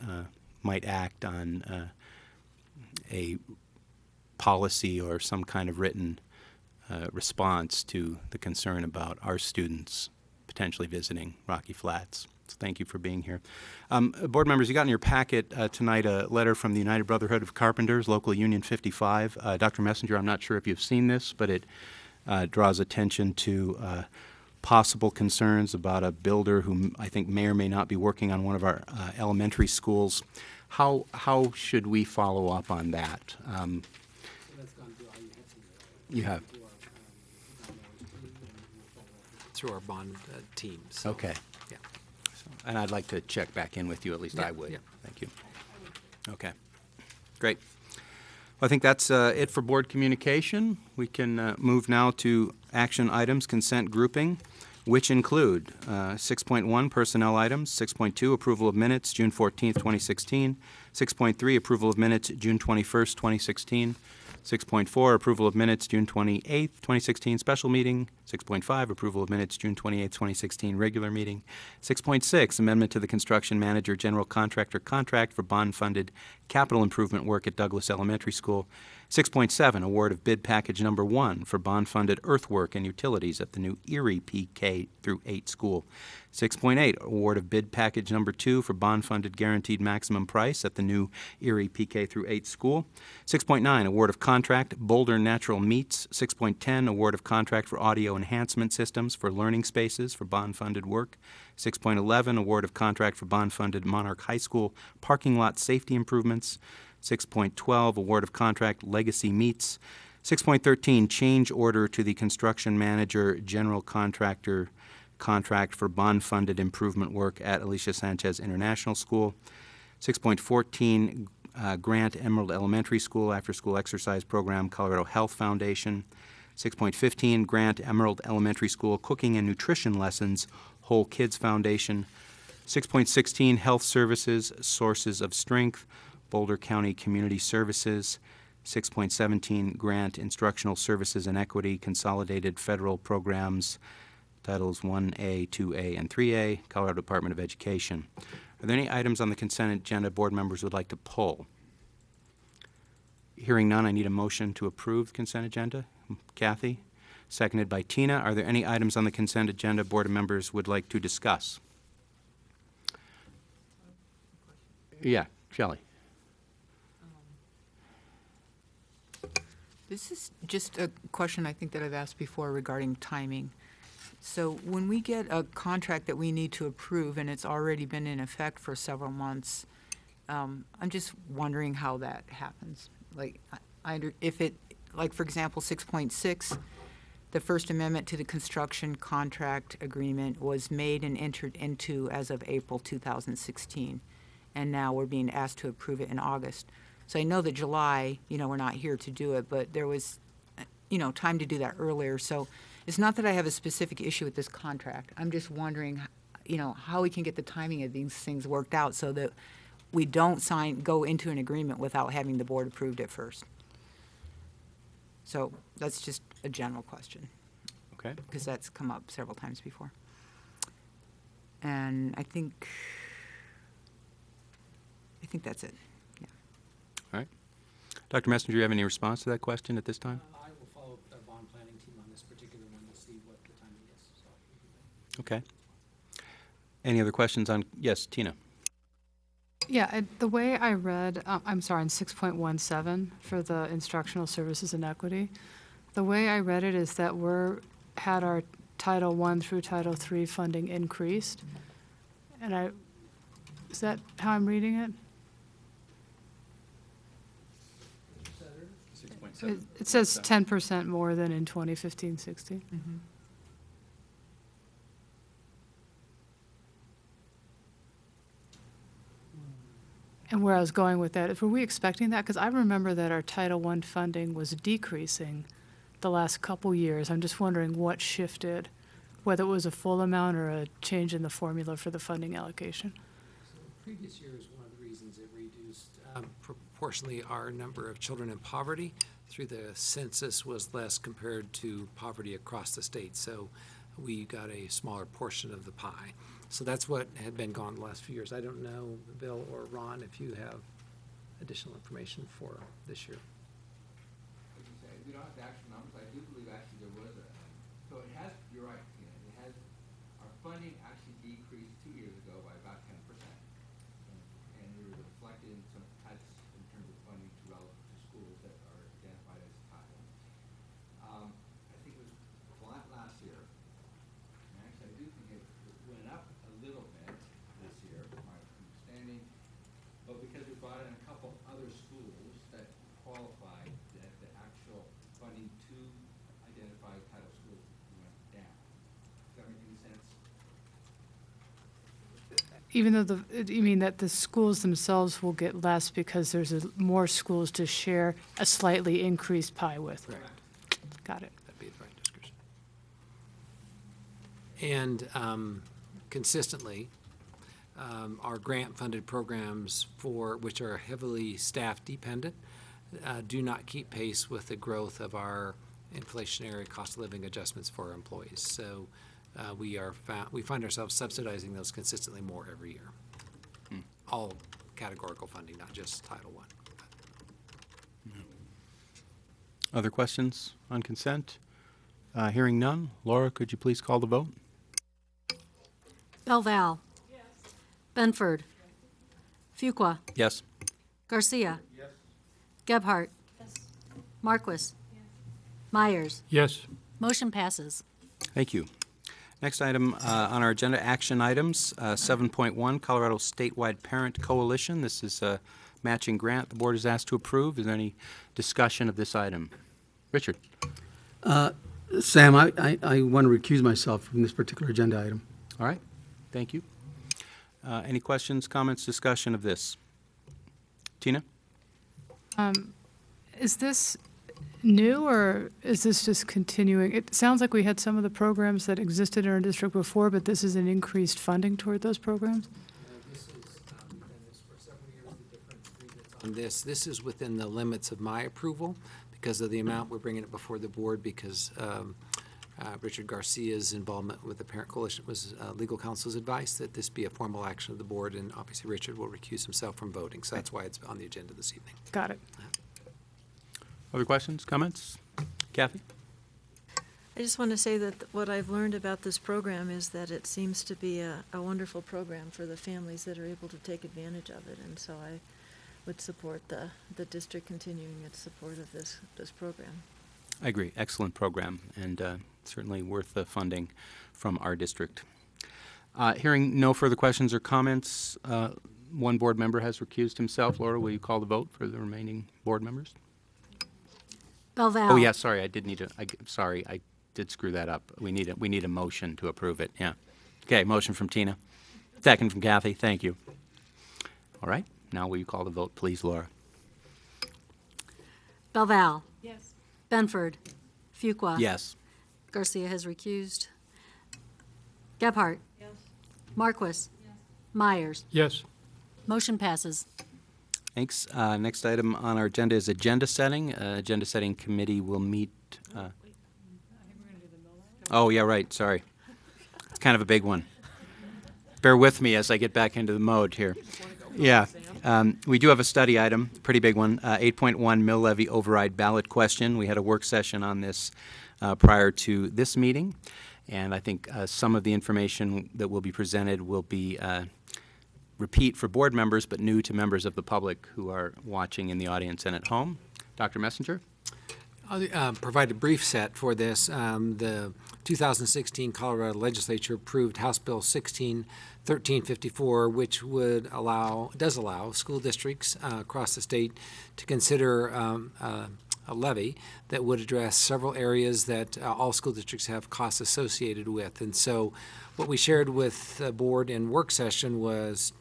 [SPEAKER 1] might act on a policy or some kind of written response to the concern about our students potentially visiting Rocky Flats. So thank you for being here. Board members, you got in your packet tonight a letter from the United Brotherhood of Carpenters, Local Union 55. Dr. Messenger, I'm not sure if you've seen this, but it draws attention to possible concerns about a builder who I think may or may not be working on one of our elementary schools. How should we follow up on that? You have?
[SPEAKER 3] Through our bond teams.
[SPEAKER 1] Okay.
[SPEAKER 3] Yeah.
[SPEAKER 1] And I'd like to check back in with you, at least I would.
[SPEAKER 3] Yeah.
[SPEAKER 1] Thank you. Okay. Great. Well, I think that's it for board communication. We can move now to action items, consent grouping, which include 6.1 personnel items, 6.2 approval of minutes, June 14th, 2016, 6.3 approval of minutes, June 21st, 2016, 6.4 approval of minutes, June 28th, 2016, special meeting, 6.5 approval of minutes, June 28th, 2016, regular meeting, 6.6 amendment to the construction manager general contractor contract for bond-funded capital improvement work at Douglas Elementary School, 6.7 award of bid package number 1 for bond-funded earthwork and utilities at the new Erie PK through 8 school, 6.8 award of bid package number 2 for bond-funded guaranteed maximum price at the new Erie PK through 8 school, 6.9 award of contract Boulder Natural Meats, 6.10 award of contract for audio enhancement systems for learning spaces for bond-funded work, 6.11 award of contract for bond-funded Monarch High School parking lot safety improvements, 6.12 award of contract Legacy Meats, 6.13 change order to the construction manager general contractor contract for bond-funded improvement work at Alicia Sanchez International School, 6.14 grant Emerald Elementary School after-school exercise program Colorado Health Foundation, 6.15 grant Emerald Elementary School cooking and nutrition lessons Whole Kids Foundation, 6.16 health services sources of strength Boulder County Community Services, 6.17 grant instructional services and equity consolidated federal programs titles 1A, 2A, and 3A, Colorado Department of Education. Are there any items on the consent agenda board members would like to pull? Hearing none, I need a motion to approve the consent agenda. Kathy? seconded by Tina. Are there any items on the consent agenda board members would like to discuss? Yeah, Shelley.
[SPEAKER 9] This is just a question I think that I've asked before regarding timing. So when we get a contract that we need to approve and it's already been in effect for several months, I'm just wondering how that happens. Like, if it, like, for example, 6.6, the First Amendment to the construction contract agreement was made and entered into as of April 2016, and now we're being asked to approve it in August. So I know that July, we're not here to do it, but there was, time to do that earlier. So it's not that I have a specific issue with this contract. I'm just wondering, how we can get the timing of these things worked out so that we don't go into an agreement without having the board approved it first. So that's just a general question,
[SPEAKER 1] Okay.
[SPEAKER 9] because that's come up several times before. And I think that's it. Yeah.
[SPEAKER 1] All right. Dr. Messenger, do you have any response to that question at this time?
[SPEAKER 3] I will follow up with our bond planning team on this particular one to see what the timing is. So.
[SPEAKER 1] Okay. Any other questions on, yes, Tina?
[SPEAKER 10] Yeah, the way I read, I'm sorry, in 6.17 for the instructional services and equity, the way I read it is that had our Title I through Title III funding increased. And is that how I'm reading it? It says 10% more than in 2015-16. And where I was going with that, were we expecting that? Because I remember that our Title I funding was decreasing the last couple years. I'm just wondering what shifted, whether it was a full amount or a change in the formula for the funding allocation.
[SPEAKER 3] So previous years, one of the reasons it reduced proportionally our number of children in poverty through the census was less compared to poverty across the state. So we got a smaller portion of the pie. So that's what had been going the last few years. I don't know, Bill or Ron, if you have additional information for this year.
[SPEAKER 11] We don't have the actual numbers. I do believe actually there was so it has, you're right, Tina, it has, our funding actually decreased 2 years ago by about 10%. And we were reflected in some cuts in terms of funding relative to schools that are identified as title. I think it was flat last year. And actually, I do think it went up a little bit this year, from my understanding. But because we brought in a couple other schools that qualified, that the actual funding to identified title schools went down. Does that make any sense?
[SPEAKER 10] Even though you mean that the schools themselves will get less because there's more schools to share a slightly increased pie with.
[SPEAKER 3] Correct.
[SPEAKER 10] Got it.
[SPEAKER 3] That'd be the right description. And consistently, our grant-funded programs, which are heavily staff-dependent, do not keep pace with the growth of our inflationary cost of living adjustments for our employees. So we find ourselves subsidizing those consistently more every year. All categorical funding, not just Title I.
[SPEAKER 1] Other questions on consent? Hearing none. Laura, could you please call the vote?
[SPEAKER 2] Belval. Yes. Benford. Fuqua.
[SPEAKER 1] Yes.
[SPEAKER 2] Garcia. Yes. Gebhardt. Yes. Marquis. Yes. Myers.
[SPEAKER 5] Yes.
[SPEAKER 2] Motion passes.
[SPEAKER 1] Thank you. Next item on our agenda, action items, 7.1, Colorado Statewide Parent Coalition. This is a matching grant the board is asked to approve. Is there any discussion of this item? Richard?
[SPEAKER 5] Sam, I want to recuse myself from this particular agenda item.
[SPEAKER 1] All right. Thank you. Any questions, comments, discussion of this? Tina?
[SPEAKER 10] Is this new, or is this just continuing? It sounds like we had some of the programs that existed in our district before, but this is an increased funding toward those programs?
[SPEAKER 3] This is, and this for several years, the difference on this is within the limits of my approval because of the amount we're bringing it before the board, because Richard Garcia's involvement with the Parent Coalition was legal counsel's advice that this be a formal action of the board, and obviously Richard will recuse himself from voting, so that's why it's on the agenda this evening.
[SPEAKER 10] Got it.
[SPEAKER 1] Other questions, comments? Kathy?
[SPEAKER 4] I just want to say that what I've learned about this program is that it seems to be a wonderful program for the families that are able to take advantage of it, and so I would support the district continuing its support of this program.
[SPEAKER 1] I agree. Excellent program, and certainly worth the funding from our district. Hearing no further questions or comments, one board member has recused himself. Laura, will you call the vote for the remaining board members?
[SPEAKER 2] Belval.
[SPEAKER 1] Oh, yeah, sorry, I did screw that up. We need a motion to approve it, yeah. Okay, motion from Tina. Second from Kathy, thank you. All right, now will you call the vote, please, Laura?
[SPEAKER 2] Belval.
[SPEAKER 7] Yes.
[SPEAKER 2] Benford. Fuqua.
[SPEAKER 1] Yes.
[SPEAKER 2] Garcia has recused. Gebhardt.
[SPEAKER 6] Yes.
[SPEAKER 2] Marquis. Myers.
[SPEAKER 5] Yes.
[SPEAKER 2] Motion passes.
[SPEAKER 1] Thanks. Next item on our agenda is agenda setting. Agenda setting committee will meet. Oh, yeah, right, sorry. It's kind of a big one. Bear with me as I get back into the mode here. Yeah, we do have a study item, pretty big one, 8.1 mill levy override ballot question. We had a work session on this prior to this meeting, and I think some of the information that will be presented will be repeat for board members, but new to members of the public who are watching in the audience and at home. Dr. Messenger?
[SPEAKER 3] I'll provide a brief set for this. The 2016 Colorado Legislature approved House Bill 1354, which does allow school districts across the state to consider a levy that would address several areas that all school districts have costs associated with. And so what we shared with the board in work session was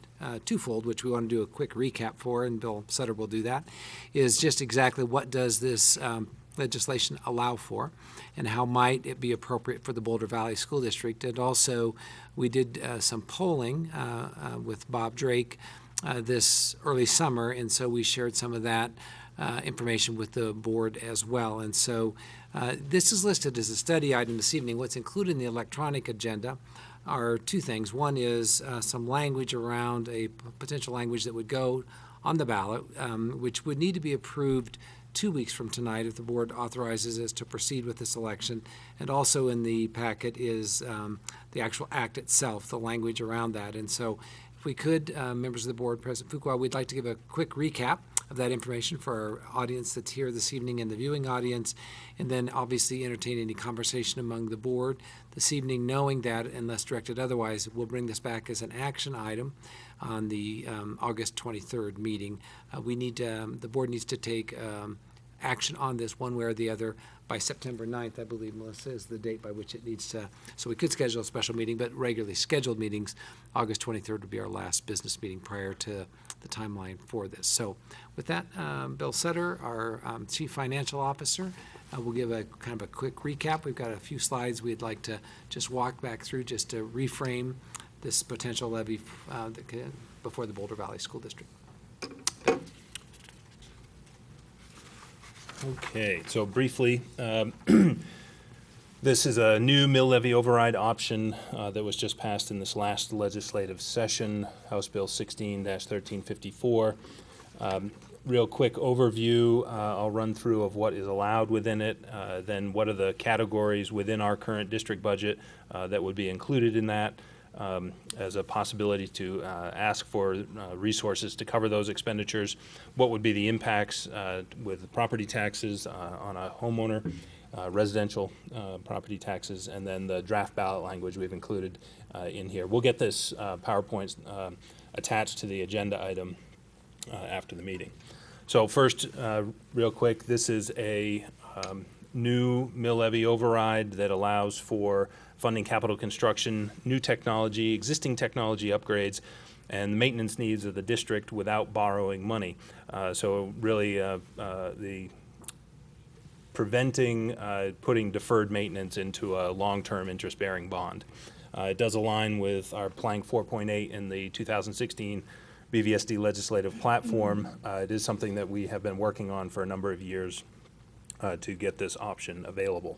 [SPEAKER 3] twofold, which we want to do a quick recap for, and Bill Sutter will do that, is just exactly what does this legislation allow for, and how might it be appropriate for the Boulder Valley School District. And also, we did some polling with Bob Drake this early summer, and so we shared some of that information with the board as well. And so this is listed as a study item this evening. What's included in the electronic agenda are two things. One is some language around a potential language that would go on the ballot, which would need to be approved 2 weeks from tonight if the board authorizes us to proceed with this election. And also in the packet is the actual act itself, the language around that. And so if we could, members of the board, President Fuqua, we'd like to give a quick recap of that information for our audience that's here this evening and the viewing audience, and then obviously entertain any conversation among the board this evening, knowing that, unless directed otherwise, we'll bring this back as an action item on the August 23rd meeting. The board needs to take action on this one way or the other by September 9th, I believe, Melissa, is the date by which it needs to. So we could schedule a special meeting, but regularly scheduled meetings, August 23rd would be our last business meeting prior to the timeline for this. So with that, Bill Sutter, our Chief Financial Officer, will give a kind of a quick recap. We've got a few slides we'd like to just walk back through just to reframe this potential levy before the Boulder Valley School District. Bill.
[SPEAKER 12] Okay, so briefly, this is a new mill levy override option that was just passed in this last legislative session, House Bill 16-1354. Real quick overview, I'll run through of what is allowed within it, then what are the categories within our current district budget that would be included in that. As a possibility to ask for resources to cover those expenditures. What would be the impacts with property taxes on a homeowner, residential property taxes, and then the draft ballot language we've included in here. We'll get this PowerPoint attached to the agenda item after the meeting. So first, real quick, this is a new mill levy override that allows for funding capital construction, new technology, existing technology upgrades, and the maintenance needs of the district without borrowing money. So really the preventing putting deferred maintenance into a long-term interest-bearing bond. It does align with our Plank 4.8 in the 2016 BVSD legislative platform. It is something that we have been working on for a number of years to get this option available.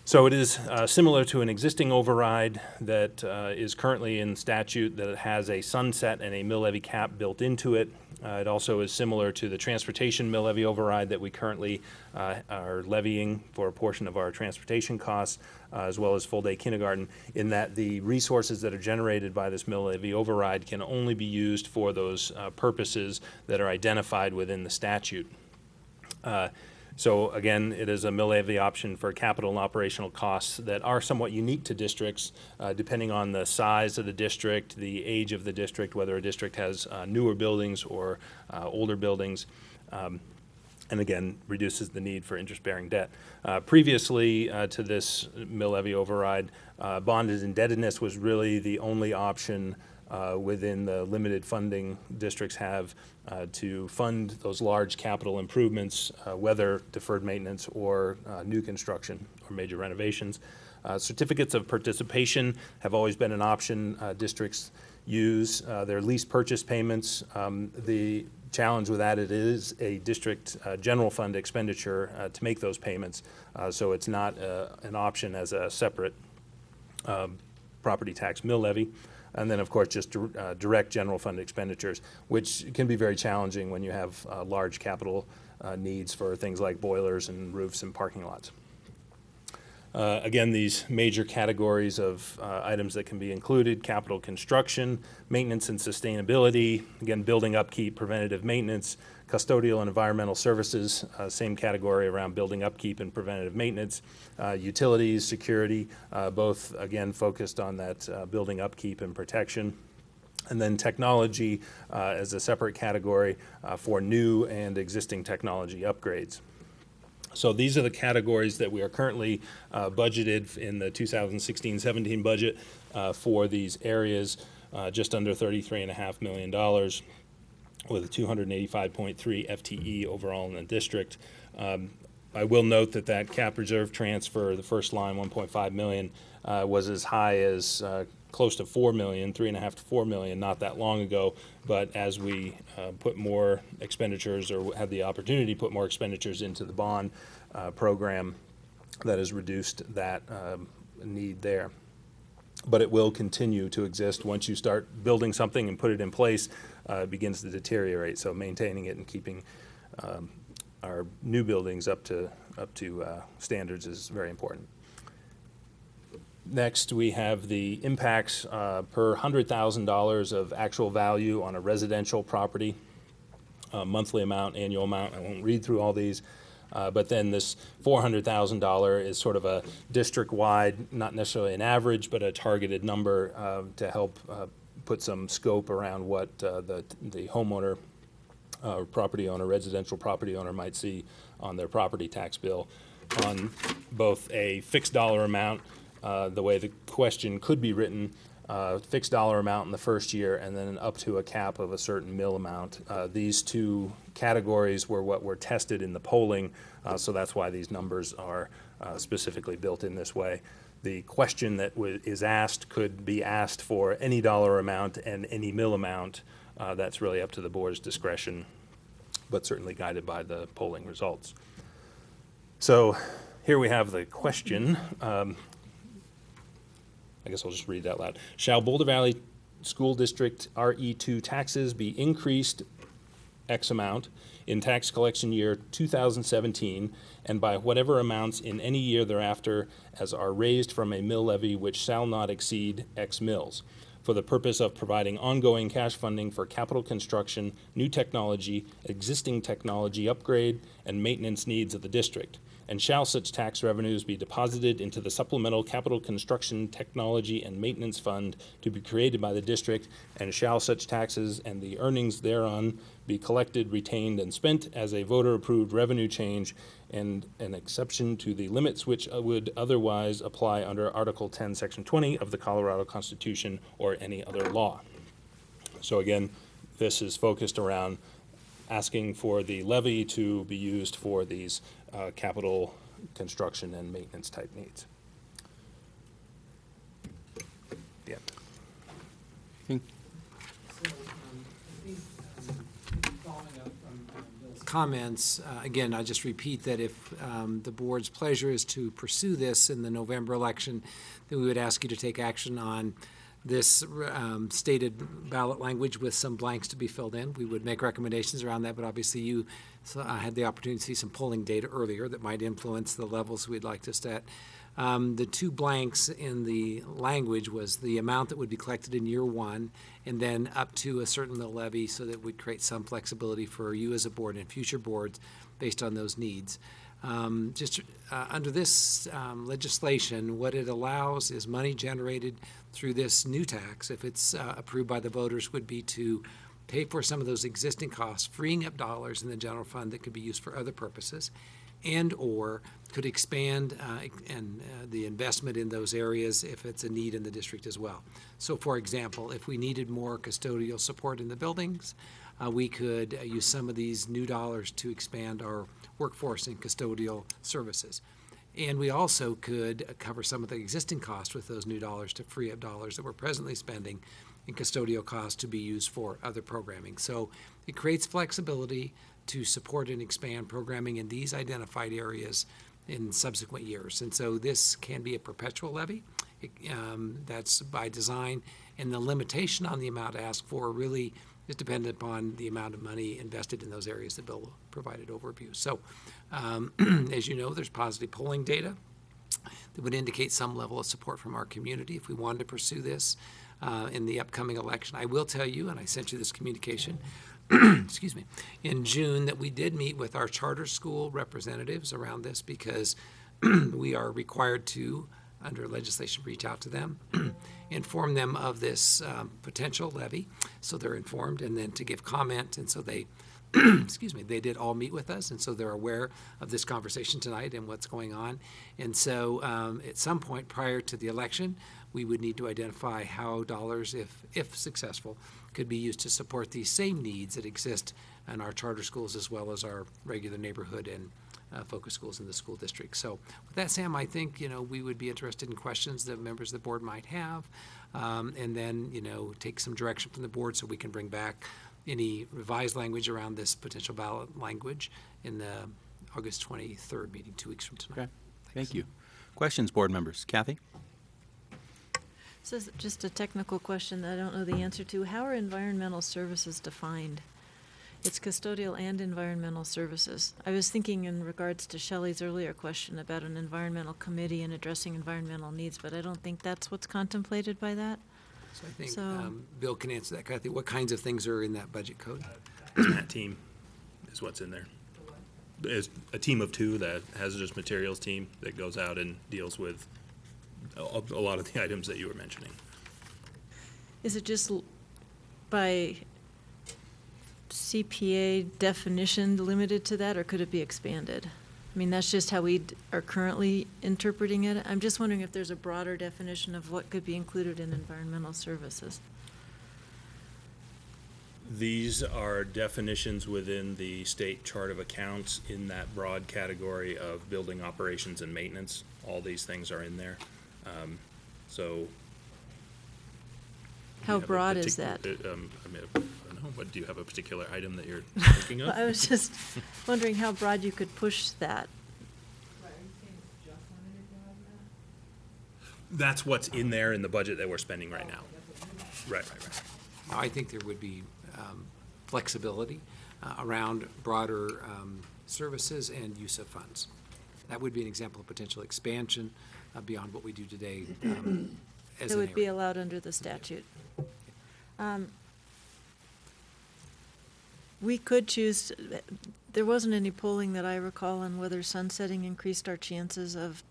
[SPEAKER 12] So it is similar to an existing override that is currently in statute that has a sunset and a mill levy cap built into it. It also is similar to the transportation mill levy override that we currently are levying for a portion of our transportation costs, as well as full-day kindergarten, in that the resources that are generated by this mill levy override can only be used for those purposes that are identified within the statute. So again, it is a mill levy option for capital and operational costs that are somewhat unique to districts, depending on the size of the district, the age of the district, whether a district has newer buildings or older buildings, and again, reduces the need for interest-bearing debt. Previously to this mill levy override, bonded indebtedness was really the only option within the limited funding districts have to fund those large capital improvements, whether deferred maintenance or new construction or major renovations. Certificates of participation have always been an option districts use. Their lease purchase payments, the challenge with that, it is a district general fund expenditure to make those payments, so it's not an option as a separate property tax mill levy. And then, of course, just direct general fund expenditures, which can be very challenging when you have large capital needs for things like boilers and roofs and parking lots. Again, these major categories of items that can be included: capital construction, maintenance and sustainability, again, building upkeep, preventative maintenance, custodial and environmental services, same category around building upkeep and preventative maintenance, utilities, security, both again focused on that building upkeep and protection. And then technology as a separate category for new and existing technology upgrades. So these are the categories that we are currently budgeted in the 2016-17 budget for these areas, just under $33.5 million, with a 285.3 FTE overall in the district. I will note that that cap reserve transfer, the first line, 1.5 million, was as high as close to 4 million, 3.5 to 4 million, not that long ago. But as we put more expenditures, or have the opportunity to put more expenditures into the bond program, that has reduced that need there. But it will continue to exist once you start building something and put it in place. It begins to deteriorate. So maintaining it and keeping our new buildings up to standards is very important. Next, we have the impacts per $100,000 of actual value on a residential property, monthly amount, annual amount. I won't read through all these. But then this $400,000 is sort of a district-wide, not necessarily an average, but a targeted number to help put some scope around what the homeowner, property owner, residential property owner might see on their property tax bill on both a fixed dollar amount, the way the question could be written, fixed dollar amount in the first year, and then up to a cap of a certain mill amount. These two categories were what were tested in the polling, so that's why these numbers are specifically built in this way. The question that is asked could be asked for any dollar amount and any mill amount. That's really up to the board's discretion, but certainly guided by the polling results. So here we have the question. I guess I'll just read it out loud. Shall Boulder Valley School District RE2 taxes be increased X amount in tax collection year 2017 and by whatever amounts in any year thereafter as are raised from a mill levy which shall not exceed X mills, for the purpose of providing ongoing cash funding for capital construction, new technology, existing technology upgrade, and maintenance needs of the district? And shall such tax revenues be deposited into the Supplemental Capital Construction Technology and Maintenance Fund to be created by the district, and shall such taxes and the earnings thereon be collected, retained, and spent as a voter-approved revenue change and an exception to the limits which would otherwise apply under Article 10, Section 20 of the Colorado Constitution or any other law. So again, this is focused around asking for the levy to be used for these capital construction and maintenance type needs. Yeah.
[SPEAKER 3] So I think following up from Bill's comments, again, I just repeat that if the board's pleasure is to pursue this in the November election, then we would ask you to take action on this stated ballot language with some blanks to be filled in. We would make recommendations around that, but obviously you had the opportunity to see some polling data earlier that might influence the levels we'd like to set. The two blanks in the language was the amount that would be collected in year one, and then up to a certain mill levy, so that would create some flexibility for you as a board and future boards based on those needs. Under this legislation, what it allows is money generated through this new tax, if it's approved by the voters, would be to pay for some of those existing costs, freeing up dollars in the general fund that could be used for other purposes, and or could expand the investment in those areas if it's a need in the district as well. So for example, if we needed more custodial support in the buildings, we could use some of these new dollars to expand our workforce in custodial services. And we also could cover some of the existing costs with those new dollars to free up dollars that we're presently spending in custodial costs to be used for other programming. So it creates flexibility to support and expand programming in these identified areas in subsequent years. And so this can be a perpetual levy. That's by design. And the limitation on the amount asked for really is dependent upon the amount of money invested in those areas that Bill provided overview. So as you know, there's positive polling data that would indicate some level of support from our community if we wanted to pursue this in the upcoming election. I will tell you, and I sent you this communication, excuse me, in June, that we did meet with our charter school representatives around this because we are required to, under legislation, reach out to them, inform them of this potential levy, so they're informed, and then to give comment, and so they, excuse me, they did all meet with us, and so they're aware of this conversation tonight and what's going on. And so at some point prior to the election, we would need to identify how dollars, if successful, could be used to support these same needs that exist in our charter schools as well as our regular neighborhood and focus schools in the school district. So with that, Sam, I think, we would be interested in questions that members of the board might have, and then, take some direction from the board so we can bring back any revised language around this potential ballot language in the August 23rd meeting, 2 weeks from tonight.
[SPEAKER 1] Okay. Thank you. Questions, board members? Kathy?
[SPEAKER 4] This is just a technical question that I don't know the answer to. How are environmental services defined? It's custodial and environmental services. I was thinking in regards to Shelley's earlier question about an environmental committee and addressing environmental needs, but I don't think that's what's contemplated by that.
[SPEAKER 3] So I think Bill can answer that. Kathy, what kinds of things are in that budget code?
[SPEAKER 12] That team is what's in there. There's a team of two, the hazardous materials team, that goes out and deals with a lot of the items that you were mentioning.
[SPEAKER 4] Is it just by CPA definition limited to that, or could it be expanded? I mean, that's just how we are currently interpreting it. I'm just wondering if there's a broader definition of what could be included in environmental services.
[SPEAKER 12] These are definitions within the state chart of accounts in that broad category of building operations and maintenance. All these things are in there. So.
[SPEAKER 4] How broad is that?
[SPEAKER 12] I don't know, but do you have a particular item that you're thinking of?
[SPEAKER 4] Well, I was just wondering how broad you could push that.
[SPEAKER 12] That's what's in there in the budget that we're spending right now. Right.
[SPEAKER 3] Now, I think there would be flexibility around broader services and use of funds. That would be an example of potential expansion beyond what we do today as
[SPEAKER 4] It
[SPEAKER 3] an
[SPEAKER 4] would be
[SPEAKER 3] area.
[SPEAKER 4] allowed under the statute. We could choose, there wasn't any polling that I recall on whether sunsetting increased our chances of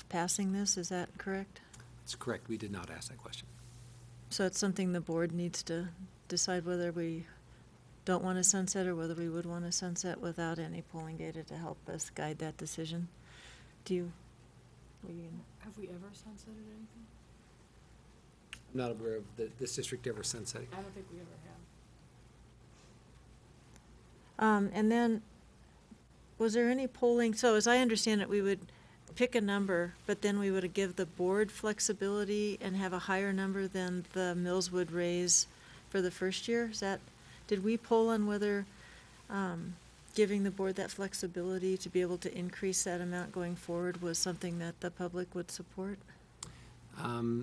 [SPEAKER 4] passing this, is that correct?
[SPEAKER 3] That's correct. We did not ask that question.
[SPEAKER 4] So it's something the board needs to decide whether we don't want to sunset or whether we would want to sunset without any polling data to help us guide that decision.
[SPEAKER 10] Have we ever sunsetted anything?
[SPEAKER 3] I'm not aware of this district ever sunsetting.
[SPEAKER 10] I don't think we ever have.
[SPEAKER 4] And then, was there any polling, so as I understand it, we would pick a number, but then we would give the board flexibility and have a higher number than the mills would raise for the first year? Is that, did we poll on whether giving the board that flexibility to be able to increase that amount going forward was something that the public would support?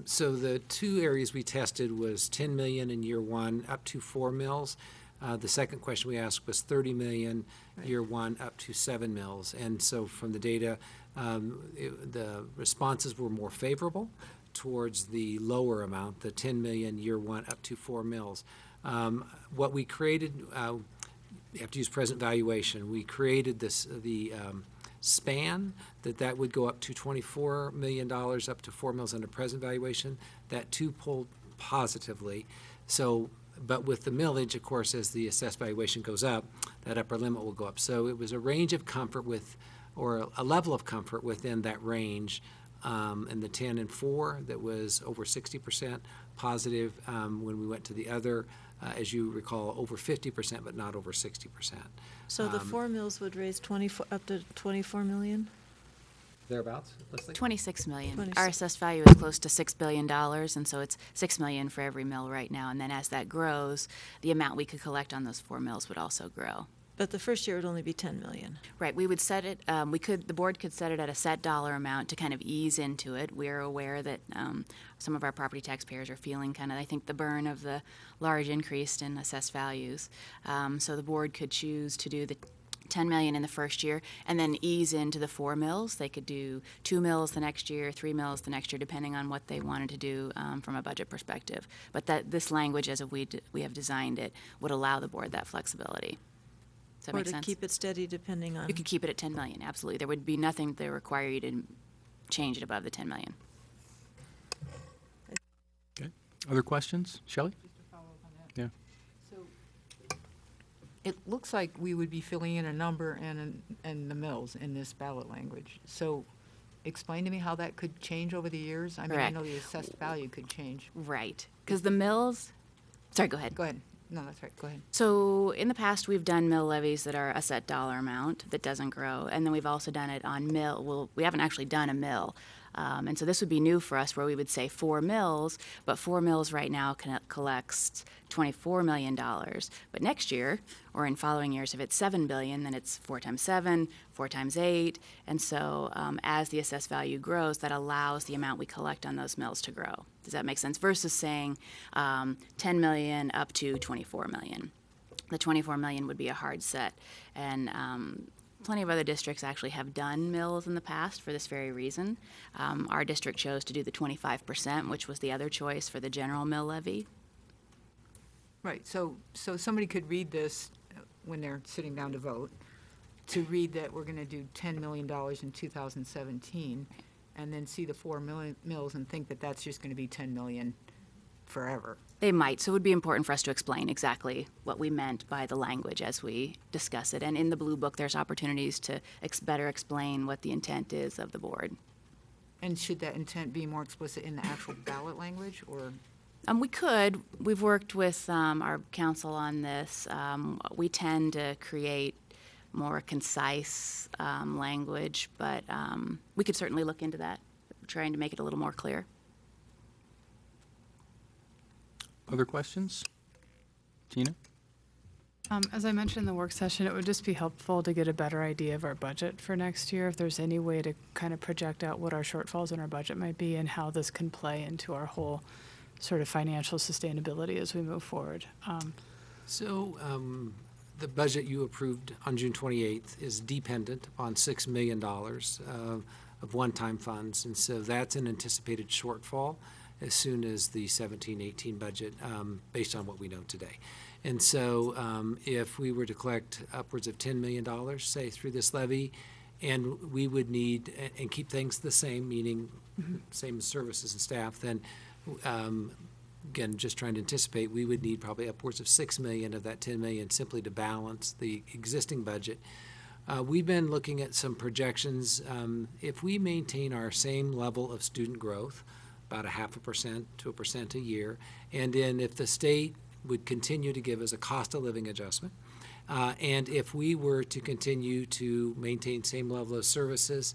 [SPEAKER 3] So the two areas we tested was 10 million in year one, up to 4 mils. The second question we asked was 30 million, year one, up to 7 mils. And so from the data, the responses were more favorable towards the lower amount, the 10 million, year one, up to 4 mils. What we created, you have to use present valuation. We created the span that would go up to $24 million, up to 4 mils under present valuation. That too pulled positively. So, but with the millage, of course, as the assessed valuation goes up, that upper limit will go up. So it was a range of comfort with, or a level of comfort within that range, in the 10 and 4 that was over 60% positive. When we went to the other, as you recall, over 50%, but not over 60%.
[SPEAKER 4] So the 4 mils would raise up to 24 million?
[SPEAKER 3] Thereabouts, Leslie?
[SPEAKER 13] 26 million.
[SPEAKER 4] 26.
[SPEAKER 13] Our assessed value is close to $6 billion, and so it's 6 million for every mill right now. And then as that grows, the amount we could collect on those 4 mills would also grow.
[SPEAKER 4] But the first year would only be 10 million.
[SPEAKER 13] Right, we would set it, the board could set it at a set dollar amount to kind of ease into it. We're aware that some of our property taxpayers are feeling kind of, I think, the burn of the large increase in assessed values. So the board could choose to do the 10 million in the first year and then ease into the 4 mills. They could do 2 mills the next year, 3 mills the next year, depending on what they wanted to do from a budget perspective. But this language, as we have designed it, would allow the board that flexibility. Does that make sense?
[SPEAKER 4] Or to keep it steady depending on.
[SPEAKER 13] You could keep it at 10 million, absolutely. There would be nothing that would require you to change it above the 10 million.
[SPEAKER 1] Okay. Other questions? Shelley?
[SPEAKER 9] Just to follow up on that.
[SPEAKER 1] Yeah.
[SPEAKER 9] So it looks like we would be filling in a number and the mills in this ballot language. So explain to me how that could change over the years. I mean, I
[SPEAKER 13] Correct.
[SPEAKER 9] know the assessed value could change.
[SPEAKER 13] Right, because the mills, sorry, go ahead.
[SPEAKER 9] Go ahead. No, that's right. Go ahead.
[SPEAKER 13] So in the past, we've done mill levies that are a set dollar amount that doesn't grow, and then we've also done it on mill. Well, we haven't actually done a mill, and so this would be new for us, where we would say 4 mills, but 4 mills right now collects $24 million. But next year, or in following years, if it's $7 billion, then it's 4 times 7, 4 times 8, and so as the assessed value grows, that allows the amount we collect on those mills to grow. Does that make sense? Versus saying 10 million up to 24 million. The 24 million would be a hard set, and plenty of other districts actually have done mills in the past for this very reason. Our district chose to do the 25%, which was the other choice for the general mill levy.
[SPEAKER 9] Right. So somebody could read this when they're sitting down to vote, to read that we're going to do $10 million in 2017, and then see the 4 mills and think that that's just going to be 10 million forever.
[SPEAKER 13] They might, so it would be important for us to explain exactly what we meant by the language as we discuss it. And in the Blue Book, there's opportunities to better explain what the intent is of the board.
[SPEAKER 9] And should that intent be more explicit in the actual ballot language, or?
[SPEAKER 13] We could. We've worked with our council on this. We tend to create more concise language, but we could certainly look into that, trying to make it a little more clear.
[SPEAKER 1] Other questions? Tina?
[SPEAKER 10] As I mentioned in the work session, it would just be helpful to get a better idea of our budget for next year, if there's any way to kind of project out what our shortfalls in our budget might be and how this can play into our whole sort of financial sustainability as we move forward.
[SPEAKER 3] The budget you approved on June 28th is dependent on $6 million of one-time funds, and so that's an anticipated shortfall as soon as the 17-18 budget, based on what we know today. And so if we were to collect upwards of $10 million, say, through this levy, and we would need, and keep things the same, meaning same services and staff, then again, just trying to anticipate, we would need probably upwards of $6 million of that $10 million simply to balance the existing budget. We've been looking at some projections. If we maintain our same level of student growth, about 0.5% to 1% a year, and then if the state would continue to give us a cost of living adjustment, and if we were to continue to maintain same level of services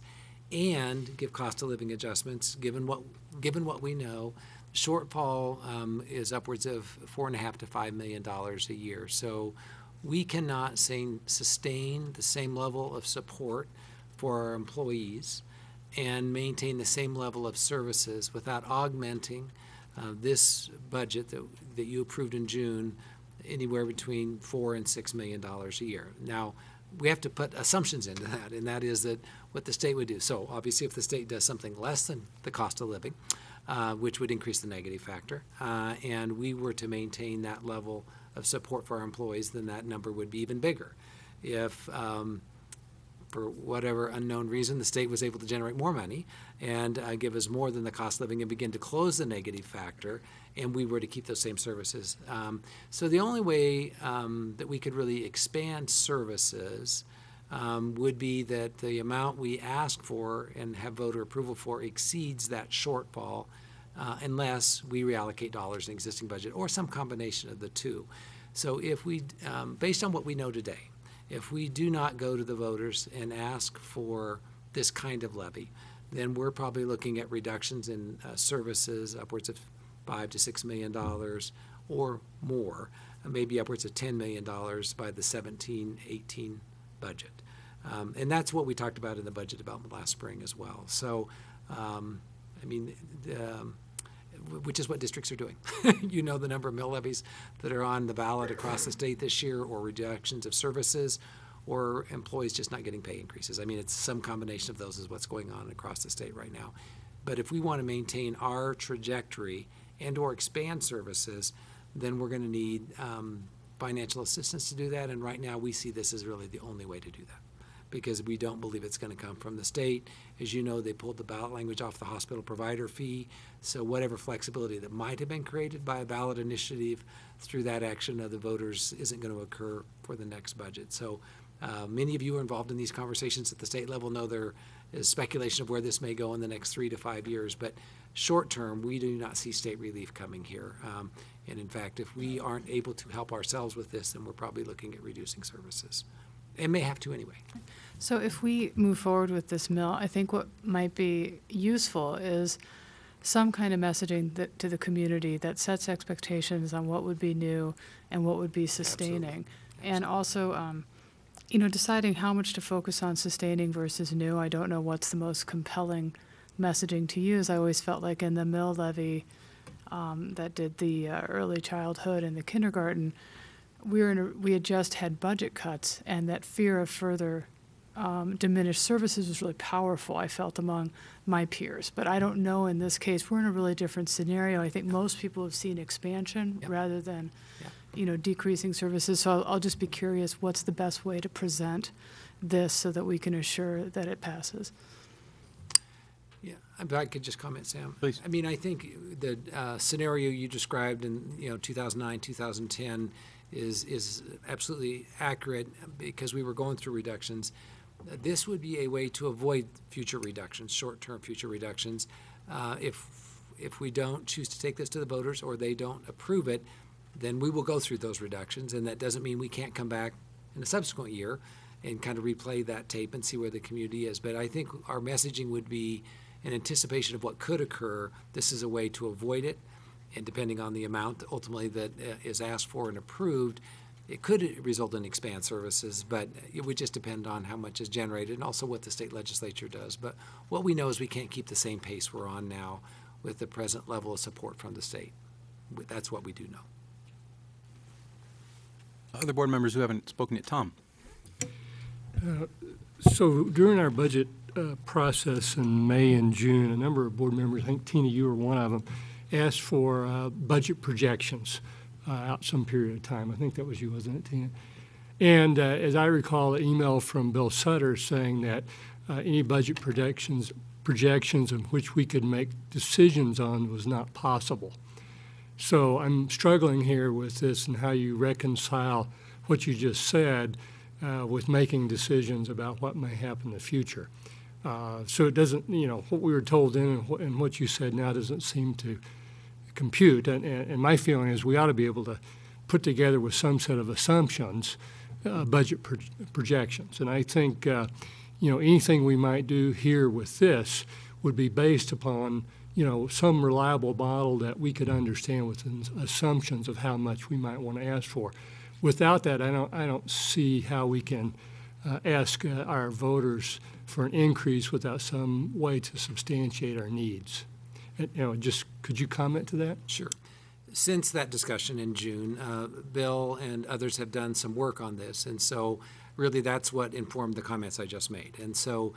[SPEAKER 3] and give cost of living adjustments, given what we know, shortfall is upwards of $4.5 to $5 million a year. So we cannot sustain the same level of support for our employees and maintain the same level of services without augmenting this budget that you approved in June anywhere between $4 and $6 million a year. Now, we have to put assumptions into that, and that is that what the state would do. So obviously, if the state does something less than the cost of living, which would increase the negative factor, and we were to maintain that level of support for our employees, then that number would be even bigger. If for whatever unknown reason, the state was able to generate more money and give us more than the cost of living and begin to close the negative factor, and we were to keep those same services. So the only way that we could really expand services would be that the amount we ask for and have voter approval for exceeds that shortfall unless we reallocate dollars in the existing budget or some combination of the two. So if we, based on what we know today, if we do not go to the voters and ask for this kind of levy, then we're probably looking at reductions in services upwards of $5 to $6 million or more, maybe upwards of $10 million by the 17-18 budget. And that's what we talked about in the budget development last spring as well. So, which is what districts are doing. You know the number of mill levies that are on the ballot across the state this year, or reductions of services, or employees just not getting pay increases. I mean, it's some combination of those is what's going on across the state right now. But if we want to maintain our trajectory and or expand services, then we're going to need financial assistance to do that. And right now we see this as really the only way to do that, because we don't believe it's going to come from the state. As you know, they pulled the ballot language off the hospital provider fee. So whatever flexibility that might have been created by a ballot initiative through that action of the voters isn't going to occur for the next budget. So many of you are involved in these conversations at the state level, know there is speculation of where this may go in the next 3 to 5 years. But short term, we do not see state relief coming here. And in fact, if we aren't able to help ourselves with this, then we're probably looking at reducing services. It may have to anyway.
[SPEAKER 10] So if we move forward with this mill, I think what might be useful is some kind of messaging to the community that sets expectations on what would be new and what would be sustaining. Absolutely. And also, deciding how much to focus on sustaining versus new. I don't know what's the most compelling messaging to use. I always felt like in the mill levy that did the early childhood and the kindergarten, we had just had budget cuts, and that fear of further diminished services was really powerful, I felt, among my peers. But I don't know in this case. We're in a really different scenario. I think most people have seen expansion rather than, decreasing services. So I'll just be curious, what's the best way to present this so that we can assure that it passes?
[SPEAKER 3] Yeah, if I could just comment, Sam.
[SPEAKER 1] Please.
[SPEAKER 3] I mean, I think the scenario you described in 2009, 2010 is absolutely accurate because we were going through reductions. This would be a way to avoid future reductions, short-term future reductions. If we don't choose to take this to the voters or they don't approve it, then we will go through those reductions, and that doesn't mean we can't come back in a subsequent year and kind of replay that tape and see where the community is. But I think our messaging would be in anticipation of what could occur. This is a way to avoid it, and depending on the amount ultimately that is asked for and approved, it could result in expand services, but it would just depend on how much is generated and also what the state legislature does. But what we know is we can't keep the same pace we're on now with the present level of support from the state. That's what we do know.
[SPEAKER 1] Other board members who haven't spoken yet, Tom.
[SPEAKER 14] So during our budget process in May and June, a number of board members, I think Tina, you were one of them, asked for budget projections out some period of time. I think that was you, wasn't it, Tina? And as I recall, an email from Bill Sutter saying that any budget projections in which we could make decisions on was not possible. So I'm struggling here with this and how you reconcile what you just said with making decisions about what may happen in the future. So it doesn't, what we were told then and what you said now doesn't seem to compute. And my feeling is we ought to be able to put together with some set of assumptions budget projections. And I think, anything we might do here with this would be based upon some reliable model that we could understand with assumptions of how much we might want to ask for. without that, I don't see how we can ask our voters for an increase without some way to substantiate our needs. Just could you comment to that?
[SPEAKER 3] Sure. Since that discussion in June, Bill and others have done some work on this, and so really that's what informed the comments I just made. And so,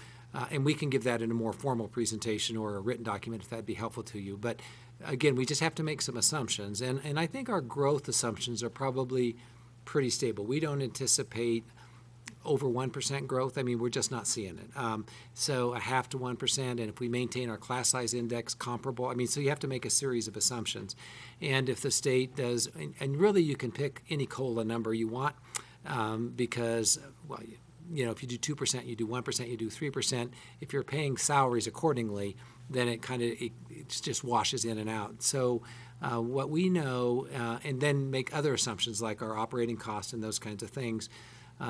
[SPEAKER 3] and we can give that in a more formal presentation or a written document if that'd be helpful to you. But again, we just have to make some assumptions, and I think our growth assumptions are probably pretty stable. We don't anticipate over 1% growth. I mean, we're just not seeing it. So 0.5 to 1%, and if we maintain our class size index comparable, I mean, so you have to make a series of assumptions. And if the state does, and really you can pick any COLA number you want, because, well, if you do 2%, you do 1%, you do 3%. If you're paying salaries accordingly, then it just washes in and out. So what we know, and then make other assumptions like our operating costs and those kinds of things.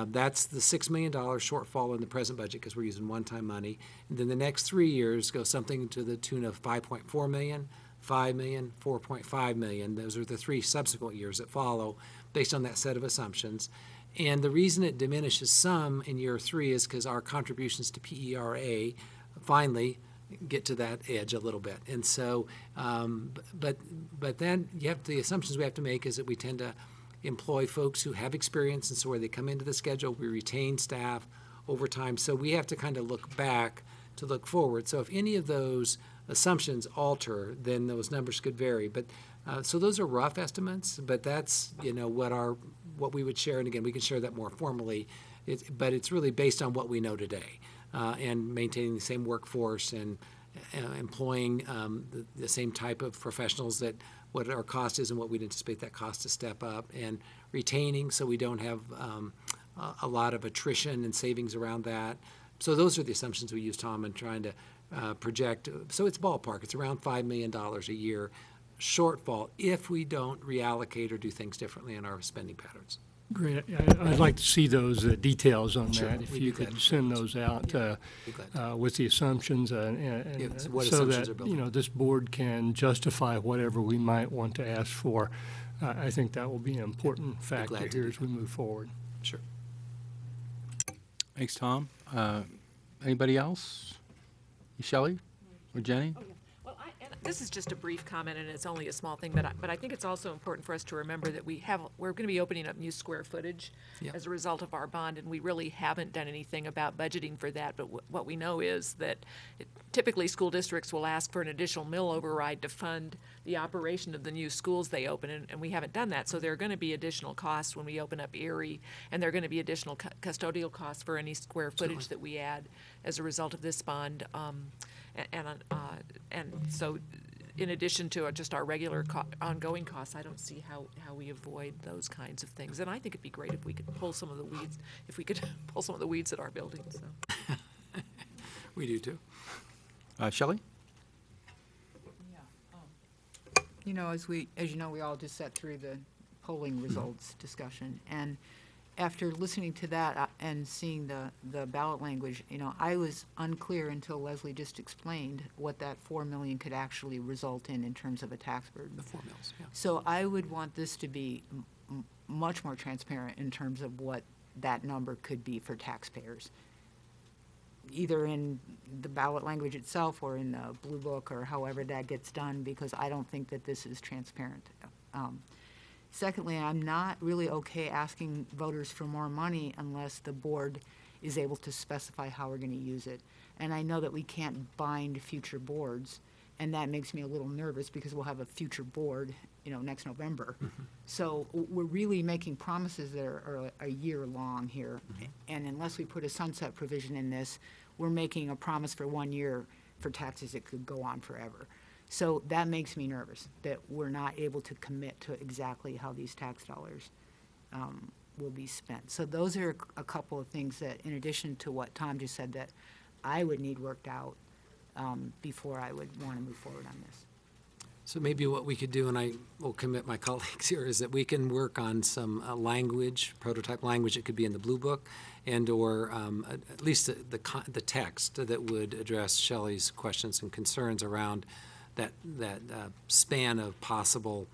[SPEAKER 3] That's the $6 million shortfall in the present budget because we're using one-time money. And then the next 3 years go something to the tune of $5.4 million, $5 million, $4.5 million. Those are the 3 subsequent years that follow based on that set of assumptions. And the reason it diminishes some in year 3 is because our contributions to PERA finally get to that edge a little bit. And so, but then the assumptions we have to make is that we tend to employ folks who have experience, and so where they come into the schedule, we retain staff over time. So we have to kind of look back to look forward. So if any of those assumptions alter, then those numbers could vary. But so those are rough estimates, but that's what we would share. And again, we can share that more formally. But it's really based on what we know today, and maintaining the same workforce and employing the same type of professionals that what our cost is and what we'd anticipate that cost to step up, and retaining so we don't have a lot of attrition and savings around that. So those are the assumptions we use, Tom, in trying to project. So it's ballpark. It's around $5 million a year shortfall if we don't reallocate or do things differently in our spending patterns.
[SPEAKER 14] Great. I'd like to see those details on
[SPEAKER 3] Sure,
[SPEAKER 14] that. If
[SPEAKER 3] we'd
[SPEAKER 14] you
[SPEAKER 3] be glad
[SPEAKER 14] could
[SPEAKER 3] to share
[SPEAKER 14] send
[SPEAKER 3] those.
[SPEAKER 14] those out with the assumptions, and
[SPEAKER 3] what
[SPEAKER 14] so
[SPEAKER 3] assumptions are
[SPEAKER 14] that
[SPEAKER 3] built in.
[SPEAKER 14] this board can justify whatever we might want to ask for. I think that will be an important factor
[SPEAKER 3] glad to
[SPEAKER 14] here
[SPEAKER 3] do
[SPEAKER 14] as we move forward.
[SPEAKER 3] Sure.
[SPEAKER 1] Thanks, Tom. Anybody else? Shelley or Jenny?
[SPEAKER 7] Well, and this is just a brief comment, and it's only a small thing, but I think it's also important for us to remember that we're going to be opening up new square footage as a result of our bond, and we really haven't done anything about budgeting for that. But what we know is that typically school districts will ask for an additional mill override to fund the operation of the new schools they open, and we haven't done that. So there are going to be additional costs when we open up Erie, and there are going to be additional custodial costs for any square footage that we add as a result of this bond. And so in addition to just our regular ongoing costs, I don't see how we avoid those kinds of things. And I think it'd be great if we could pull some of the weeds, at our building. So.
[SPEAKER 3] We do too.
[SPEAKER 1] Shelley?
[SPEAKER 9] As you know, we all just sat through the polling results discussion, and after listening to that and seeing the ballot language, I was unclear until Leslie just explained what that $4 million could actually result in terms of a tax burden.
[SPEAKER 3] The 4 mills, yeah.
[SPEAKER 9] So I would want this to be much more transparent in terms of what that number could be for taxpayers, either in the ballot language itself or in the blue book or however that gets done, because I don't think that this is transparent. Secondly, I'm not really okay asking voters for more money unless the board is able to specify how we're going to use it. And I know that we can't bind future boards, and that makes me a little nervous because we'll have a future board, next November.
[SPEAKER 3] Mm-hmm.
[SPEAKER 9] So we're really making promises that are a year long here. And unless we put a sunset provision in this, we're making a promise for 1 year for taxes that could go on forever. So that makes me nervous that we're not able to commit to exactly how these tax dollars will be spent. So those are a couple of things that, in addition to what Tom just said, that I would need worked out before I would want to move forward on this.
[SPEAKER 3] So maybe what we could do, and I will commit my colleagues here, is that we can work on some prototype language that could be in the blue book, and or at least the text that would address Shelley's questions and concerns around that span of possible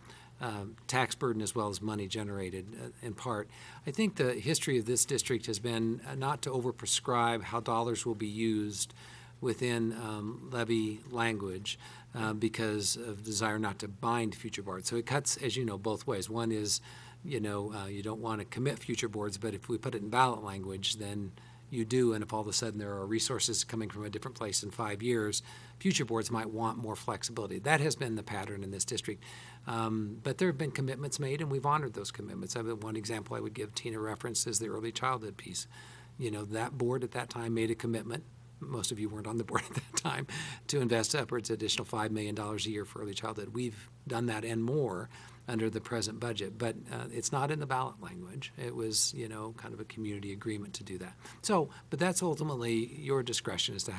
[SPEAKER 3] tax burden as well as money generated in part. I think the history of this district has been not to overprescribe how dollars will be used within levy language because of desire not to bind future boards. So it cuts, as you know, both ways. One is, you don't want to commit future boards, but if we put it in ballot language, then you do, and if all of a sudden there are resources coming from a different place in 5 years, future boards might want more flexibility. That has been the pattern in this district. But there have been commitments made, and we've honored those commitments. One example I would give Tina reference is the early childhood piece. That board at that time made a commitment. Most of you weren't on the board at that time, to invest upwards additional $5 million a year for early childhood. We've done that and more under the present budget, but it's not in the ballot language. It was, kind of a community agreement to do that. So, but that's ultimately your discretion as to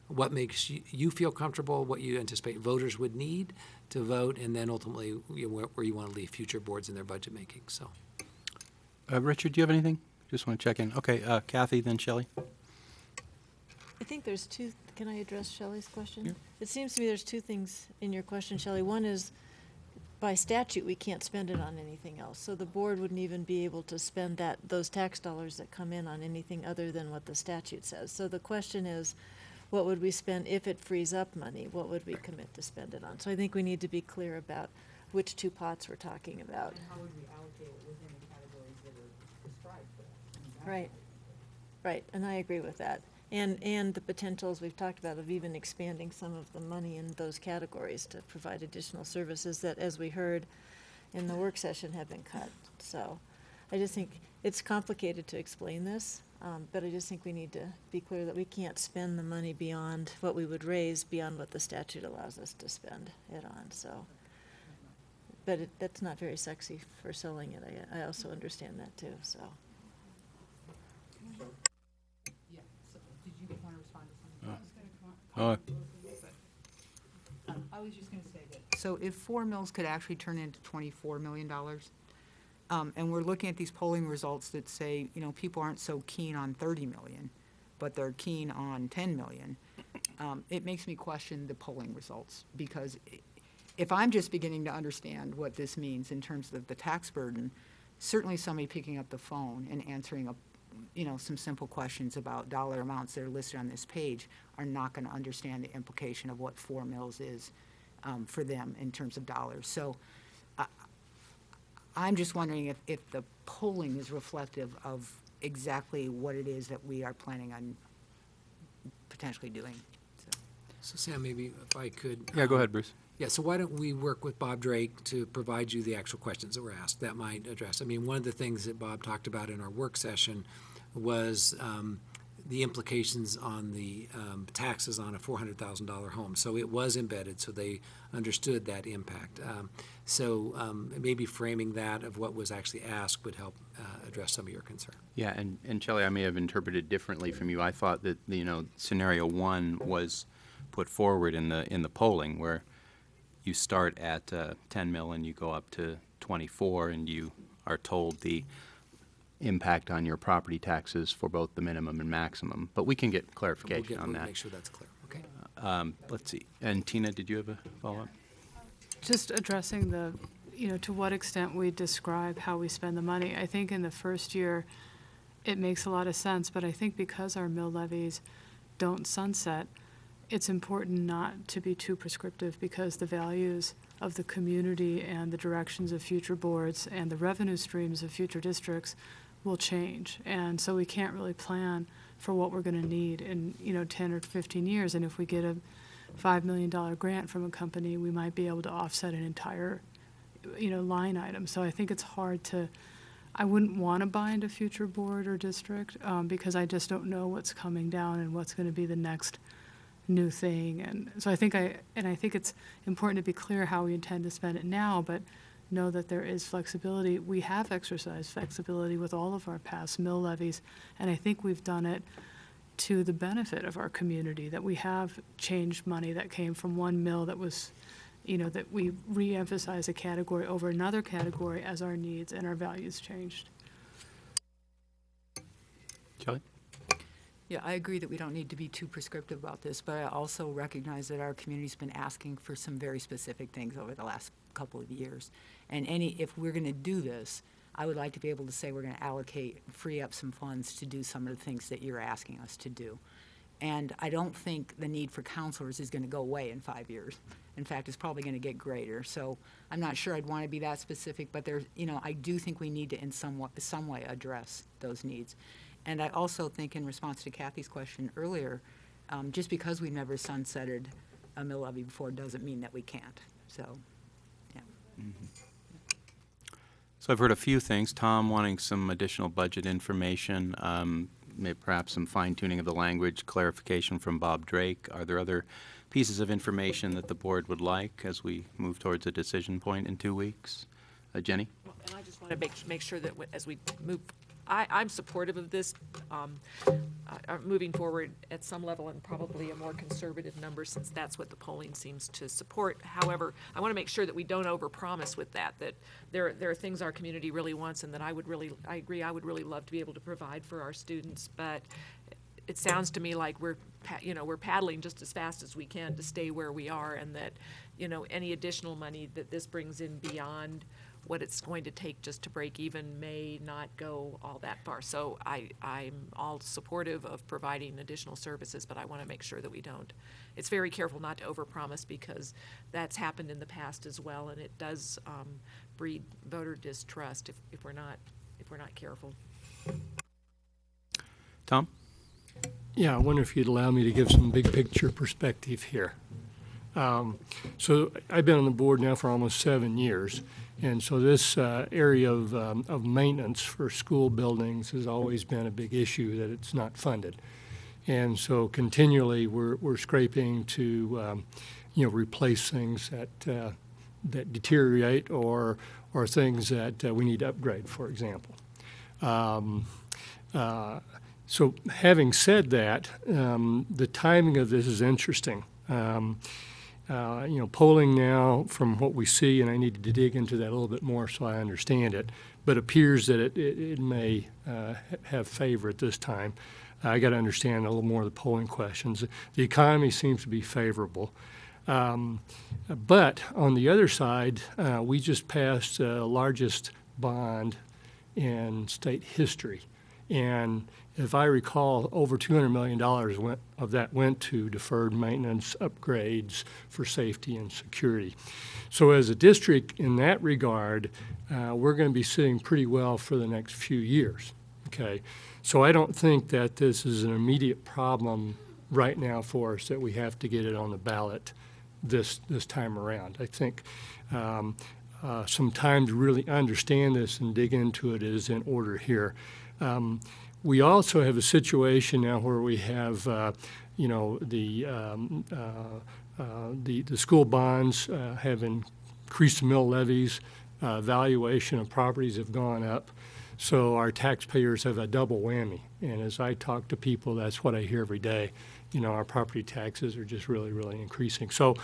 [SPEAKER 3] what makes you feel comfortable, what you anticipate voters would need to vote, and then ultimately where you want to leave future boards in their budget making. So,
[SPEAKER 1] Richard, do you have anything? Just want to check in. Okay, Kathy, then Shelley.
[SPEAKER 4] I think there's two, can I address Shelley's question?
[SPEAKER 1] Yeah.
[SPEAKER 4] It seems to me there's two things in your question, Shelley. One is, by statute, we can't spend it on anything else. So the board wouldn't even be able to spend those tax dollars that come in on anything other than what the statute says. So the question is, what would we spend if it frees up money? What would we commit to spend it on? So I think we need to be clear about which two pots we're talking about.
[SPEAKER 9] And how would we allocate it within the categories that are prescribed for that?
[SPEAKER 4] Right, right, and I agree with that. And the potentials we've talked about of even expanding some of the money in those categories to provide additional services that, as we heard in the work session, have been cut. So I just think it's complicated to explain this, but I just think we need to be clear that we can't spend the money beyond what we would raise, beyond what the statute allows us to spend it on. So, but that's not very sexy for selling it. I also understand that too, so.
[SPEAKER 9] Did you want to respond to something? I was just going to say that. So if 4 mills could actually turn into $24 million, and we're looking at these polling results that say, people aren't so keen on 30 million, but they're keen on 10 million, it makes me question the polling results, because if I'm just beginning to understand what this means in terms of the tax burden, certainly somebody picking up the phone and answering some simple questions about dollar amounts that are listed on this page are not going to understand the implication of what 4 mills is for them in terms of dollars. So I'm just wondering if the polling is reflective of exactly what it is that we are planning on potentially doing.
[SPEAKER 3] So Sam, maybe if I could.
[SPEAKER 1] Yeah, go ahead, Bruce.
[SPEAKER 3] Yeah, so why don't we work with Bob Drake to provide you the actual questions that were asked that might address. I mean, one of the things that Bob talked about in our work session was the implications on the taxes on a $400,000 home. So it was embedded, so they understood that impact. Maybe framing that of what was actually asked would help address some of your concern.
[SPEAKER 1] Yeah, and Shelley, I may have interpreted differently from you. I thought that scenario 1 was put forward in the polling, where you start at 10 mil and you go up to 24, and you are told the impact on your property taxes for both the minimum and maximum. But we can get clarification on that.
[SPEAKER 3] Make sure that's clear. Okay.
[SPEAKER 1] Let's see. And Tina, did you have a follow-up?
[SPEAKER 10] Just addressing to what extent we describe how we spend the money. I think in the first year, it makes a lot of sense, but I think because our mill levies don't sunset, it's important not to be too prescriptive, because the values of the community and the directions of future boards and the revenue streams of future districts will change. And so we can't really plan for what we're going to need in 10 or 15 years. And if we get a $5 million grant from a company, we might be able to offset an entire line item. So I think it's hard I wouldn't want to bind a future board or district because I just don't know what's coming down and what's going to be the next new thing. And so I think it's important to be clear how we intend to spend it now, but know that there is flexibility. We have exercised flexibility with all of our past mill levies, and I think we've done it to the benefit of our community, that we have changed money that came from one mill that was, that we re-emphasize a category over another category as our needs and our values changed.
[SPEAKER 1] Shelley?
[SPEAKER 9] Yeah, I agree that we don't need to be too prescriptive about this, but I also recognize that our community's been asking for some very specific things over the last couple of years. And if we're going to do this, I would like to be able to say we're going to free up some funds to do some of the things that you're asking us to do. And I don't think the need for counselors is going to go away in 5 years. In fact, it's probably going to get greater. So I'm not sure I'd want to be that specific, but I do think we need to in some way address those needs. And I also think, in response to Kathy's question earlier, just because we've never sunsetted a mill levy before doesn't mean that we can't. So, yeah.
[SPEAKER 1] Mm-hmm. So I've heard a few things. Tom wanting some additional budget information, maybe perhaps some fine-tuning of the language, clarification from Bob Drake. Are there other pieces of information that the board would like as we move towards a decision point in 2 weeks? Jenny?
[SPEAKER 7] Well, and I just want to make sure that as we move, I'm supportive of this, moving forward at some level, and probably a more conservative number, since that's what the polling seems to support. However, I want to make sure that we don't overpromise with that there are things our community really wants, and that I agree, I would really love to be able to provide for our students, but it sounds to me like we're paddling just as fast as we can to stay where we are, and that, any additional money that this brings in beyond what it's going to take just to break even may not go all that far. So I'm all supportive of providing additional services, but I want to make sure that we don't. It's very careful not to overpromise, because that's happened in the past as well, and it does breed voter distrust if we're not careful.
[SPEAKER 1] Tom?
[SPEAKER 14] Yeah, I wonder if you'd allow me to give some big picture perspective here. So I've been on the board now for almost 7 years, and so this area of maintenance for school buildings has always been a big issue, that it's not funded. And so continually we're scraping to replace things that deteriorate or things that we need to upgrade, for example. So having said that, the timing of this is interesting. Polling now, from what we see, and I need to dig into that a little bit more so I understand it, but appears that it may have favor at this time. I got to understand a little more of the polling questions. The economy seems to be favorable. But on the other side, we just passed the largest bond in state history. And if I recall, over $200 million of that went to deferred maintenance upgrades for safety and security. So as a district, in that regard, we're going to be sitting pretty well for the next few years. Okay, so I don't think that this is an immediate problem right now for us, that we have to get it on the ballot this time around. I think some time to really understand this and dig into it is in order here. We also have a situation now where we have, the school bonds have increased the mill levies, valuation of properties have gone up, so our taxpayers have a double whammy. And as I talk to people, that's what I hear every day. Our property taxes are just really, really increasing. So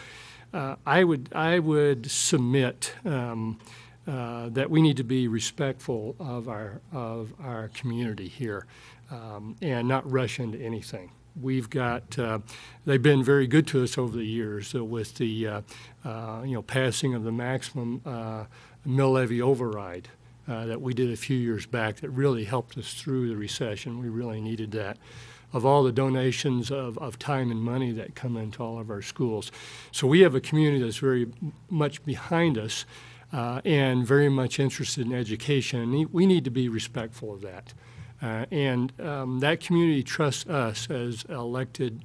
[SPEAKER 14] I would submit that we need to be respectful of our community here, and not rush into anything. We've got they've been very good to us over the years with the passing of the maximum mill levy override that we did a few years back, that really helped us through the recession. We really needed that. Of all the donations of time and money that come into all of our schools. So we have a community that's very much behind us, and very much interested in education, and we need to be respectful of that. And that community trusts us as elected,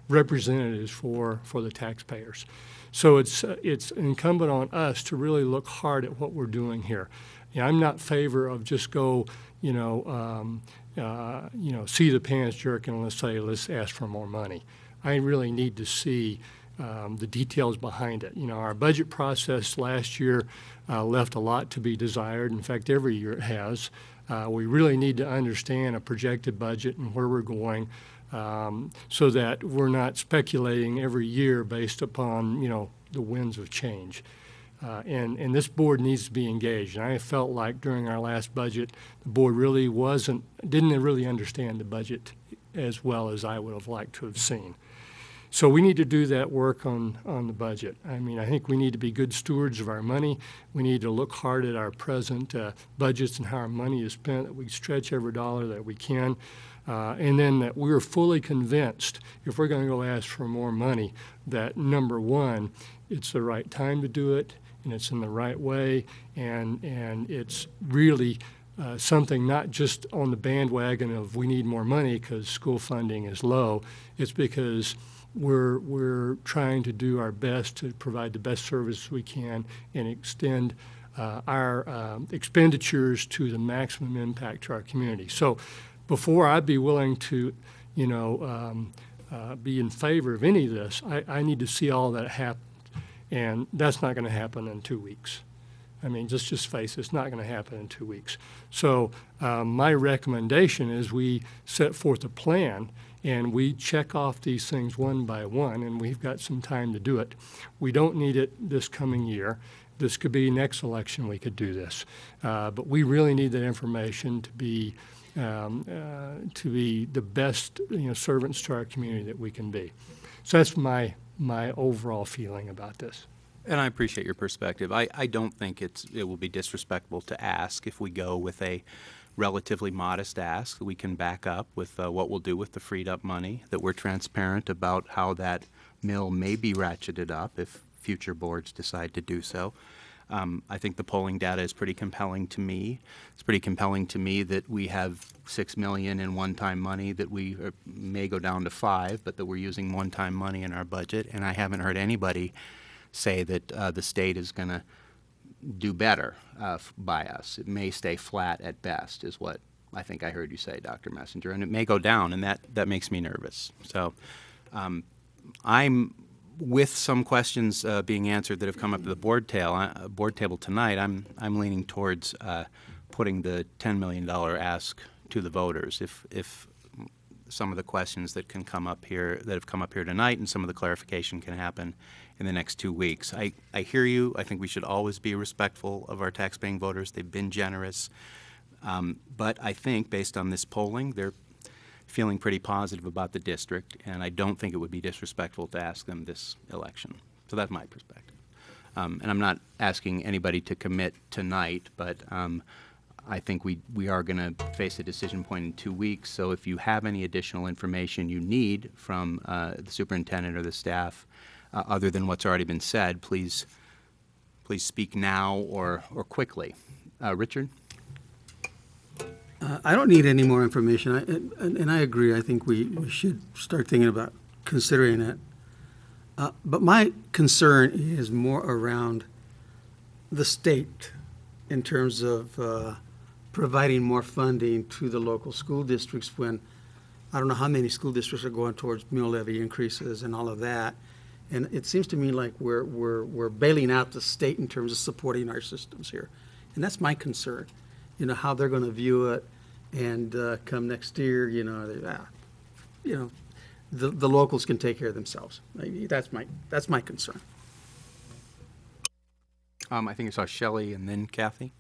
[SPEAKER 14] representatives for the taxpayers. So it's incumbent on us to really look hard at what we're doing here. I'm not in favor of just go, see the pants jerk and let's ask for more money. I really need to see the details behind it. Our budget process last year left a lot to be desired. In fact, every year it has. We really need to understand a projected budget and where we're going, so that we're not speculating every year based upon, the winds of change. And this board needs to be engaged. And I felt like during our last budget, the board really didn't really understand the budget as well as I would have liked to have seen. So we need to do that work on the budget. I mean, I think we need to be good stewards of our money. We need to look hard at our present budgets and how our money is spent, that we stretch every dollar that we can. And then that we're fully convinced, if we're going to go ask for more money, that number one, it's the right time to do it, and it's in the right way, and it's really something not just on the bandwagon of we need more money because school funding is low. It's because we're trying to do our best to provide the best service we can and extend our expenditures to the maximum impact to our community. So before I'd be willing to, be in favor of any of this, I need to see all that happen. And that's not going to happen in 2 weeks. I mean, just face it, it's not going to happen in 2 weeks. So my recommendation is we set forth a plan and we check off these things one by one, and we've got some time to do it. We don't need it this coming year. This could be next election we could do this. But we really need that information to be the best servants to our community that we can be. So that's my overall feeling about this.
[SPEAKER 1] And I appreciate your perspective. I don't think it will be disrespectful to ask if we go with a relatively modest ask that we can back up with what we'll do with the freed up money, that we're transparent about how that mill may be ratcheted up if future boards decide to do so. I think the polling data is pretty compelling to me. It's pretty compelling to me that we have $6 million in one-time money that we may go down to $5 million, but that we're using one-time money in our budget. And I haven't heard anybody say that the state is going to do better by us. It may stay flat at best, is what I think I heard you say, Dr. Messenger, and it may go down, and that makes me nervous. So I'm, with some questions being answered that have come up at the board table tonight, I'm leaning towards putting the $10 million ask to the voters. If some of the questions that have come up here tonight, and some of the clarification can happen in the next 2 weeks. I hear you. I think we should always be respectful of our taxpaying voters. They've been generous. But I think, based on this polling, they're feeling pretty positive about the district, and I don't think it would be disrespectful to ask them this election. So that's my perspective. And I'm not asking anybody to commit tonight, but I think we are going to face a decision point in 2 weeks. So if you have any additional information you need from the superintendent or the staff, other than what's already been said, please speak now or quickly. Richard?
[SPEAKER 5] I don't need any more information, and I agree. I think we should start thinking about considering it. But my concern is more around the state in terms of providing more funding to the local school districts when I don't know how many school districts are going towards mill levy increases and all of that. And it seems to me like we're bailing out the state in terms of supporting our systems here. And that's my concern, how they're going to view it. And come next year, the locals can take care of themselves. That's my concern.
[SPEAKER 1] I think I saw Shelley and then Kathy.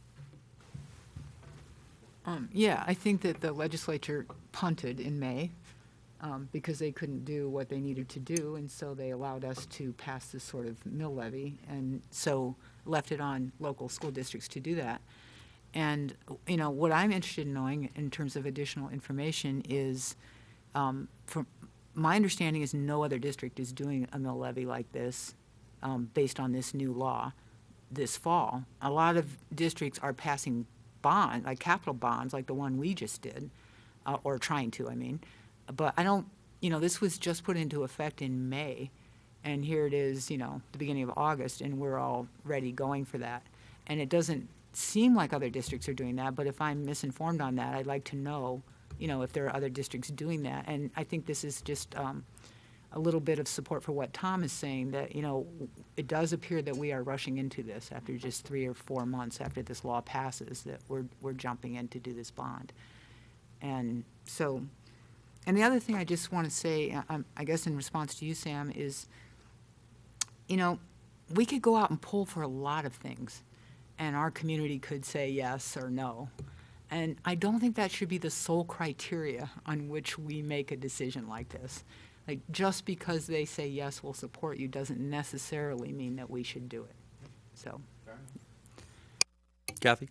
[SPEAKER 9] Yeah, I think that the legislature punted in May because they couldn't do what they needed to do, and so they allowed us to pass this sort of mill levy, and so left it on local school districts to do that. And, what I'm interested in knowing in terms of additional information is, from my understanding is no other district is doing a mill levy like this based on this new law this fall. A lot of districts are passing bond, like capital bonds, like the one we just did, or trying to, I mean. But I don't, this was just put into effect in May, and here it is, the beginning of August, and we're already going for that. And it doesn't seem like other districts are doing that, but if I'm misinformed on that, I'd like to know, if there are other districts doing that. And I think this is just a little bit of support for what Tom is saying, that, it does appear that we are rushing into this after just 3 or 4 months after this law passes, that we're jumping in to do this bond. And so, and the other thing I just want to say, I guess in response to you, Sam, is, we could go out and poll for a lot of things, and our community could say yes or no. And I don't think that should be the sole criteria on which we make a decision like this. Like, just because they say, yes, we'll support you, doesn't necessarily mean that we should do it. So,
[SPEAKER 1] Kathy?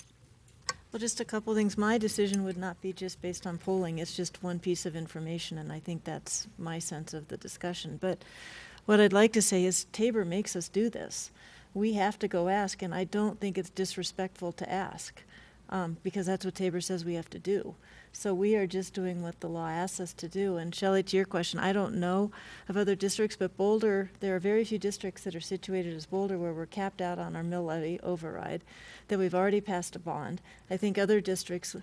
[SPEAKER 4] Well, just a couple things. My decision would not be just based on polling. It's just one piece of information, and I think that's my sense of the discussion. But what I'd like to say is Tabor makes us do this. We have to go ask, and I don't think it's disrespectful to ask, because that's what Tabor says we have to do. So we are just doing what the law asks us to do. And Shelley, to your question, I don't know of other districts, but Boulder, there are very few districts that are situated as Boulder where we're capped out on our mill levy override, that we've already passed a bond. I think other districts,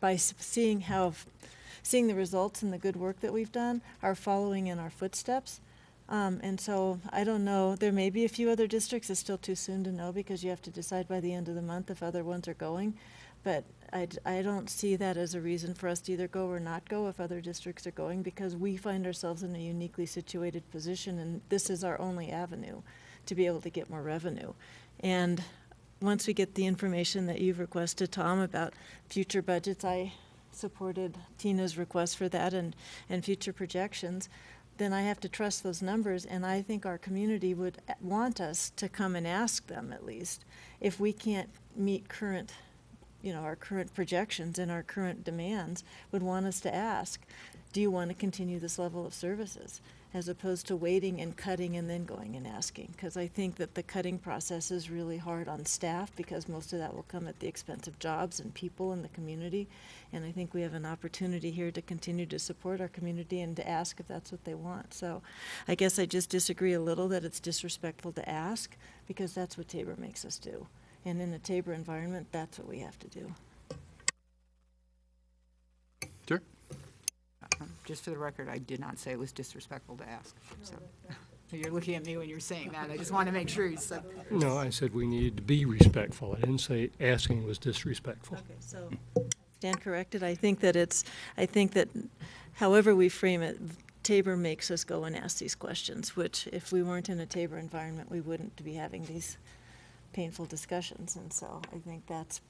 [SPEAKER 4] by seeing the results and the good work that we've done, are following in our footsteps. And so I don't know, there may be a few other districts. It's still too soon to know because you have to decide by the end of the month if other ones are going. But I don't see that as a reason for us to either go or not go if other districts are going, because we find ourselves in a uniquely situated position, and this is our only avenue to be able to get more revenue. And once we get the information that you've requested, Tom, about future budgets, I supported Tina's request for that and future projections, then I have to trust those numbers, and I think our community would want us to come and ask them, at least, if we can't meet current, our current projections and our current demands, would want us to ask, do you want to continue this level of services, as opposed to waiting and cutting and then going and asking? Because I think that the cutting process is really hard on staff, because most of that will come at the expense of jobs and people in the community. And I think we have an opportunity here to continue to support our community and to ask if that's what they want. So I guess I just disagree a little that it's disrespectful to ask, because that's what Tabor makes us do. And in the Tabor environment, that's what we have to do.
[SPEAKER 1] Sure.
[SPEAKER 9] just for the record, I did not say it was disrespectful to ask. So you're looking at me when you're saying that. I just want to make sure you said.
[SPEAKER 14] No, I said we needed to be respectful. I didn't say asking was disrespectful.
[SPEAKER 4] Okay, so stand corrected. I think that however we frame it, Tabor makes us go and ask these questions, which if we weren't in a Tabor environment, we wouldn't be having these painful discussions. And so I think that's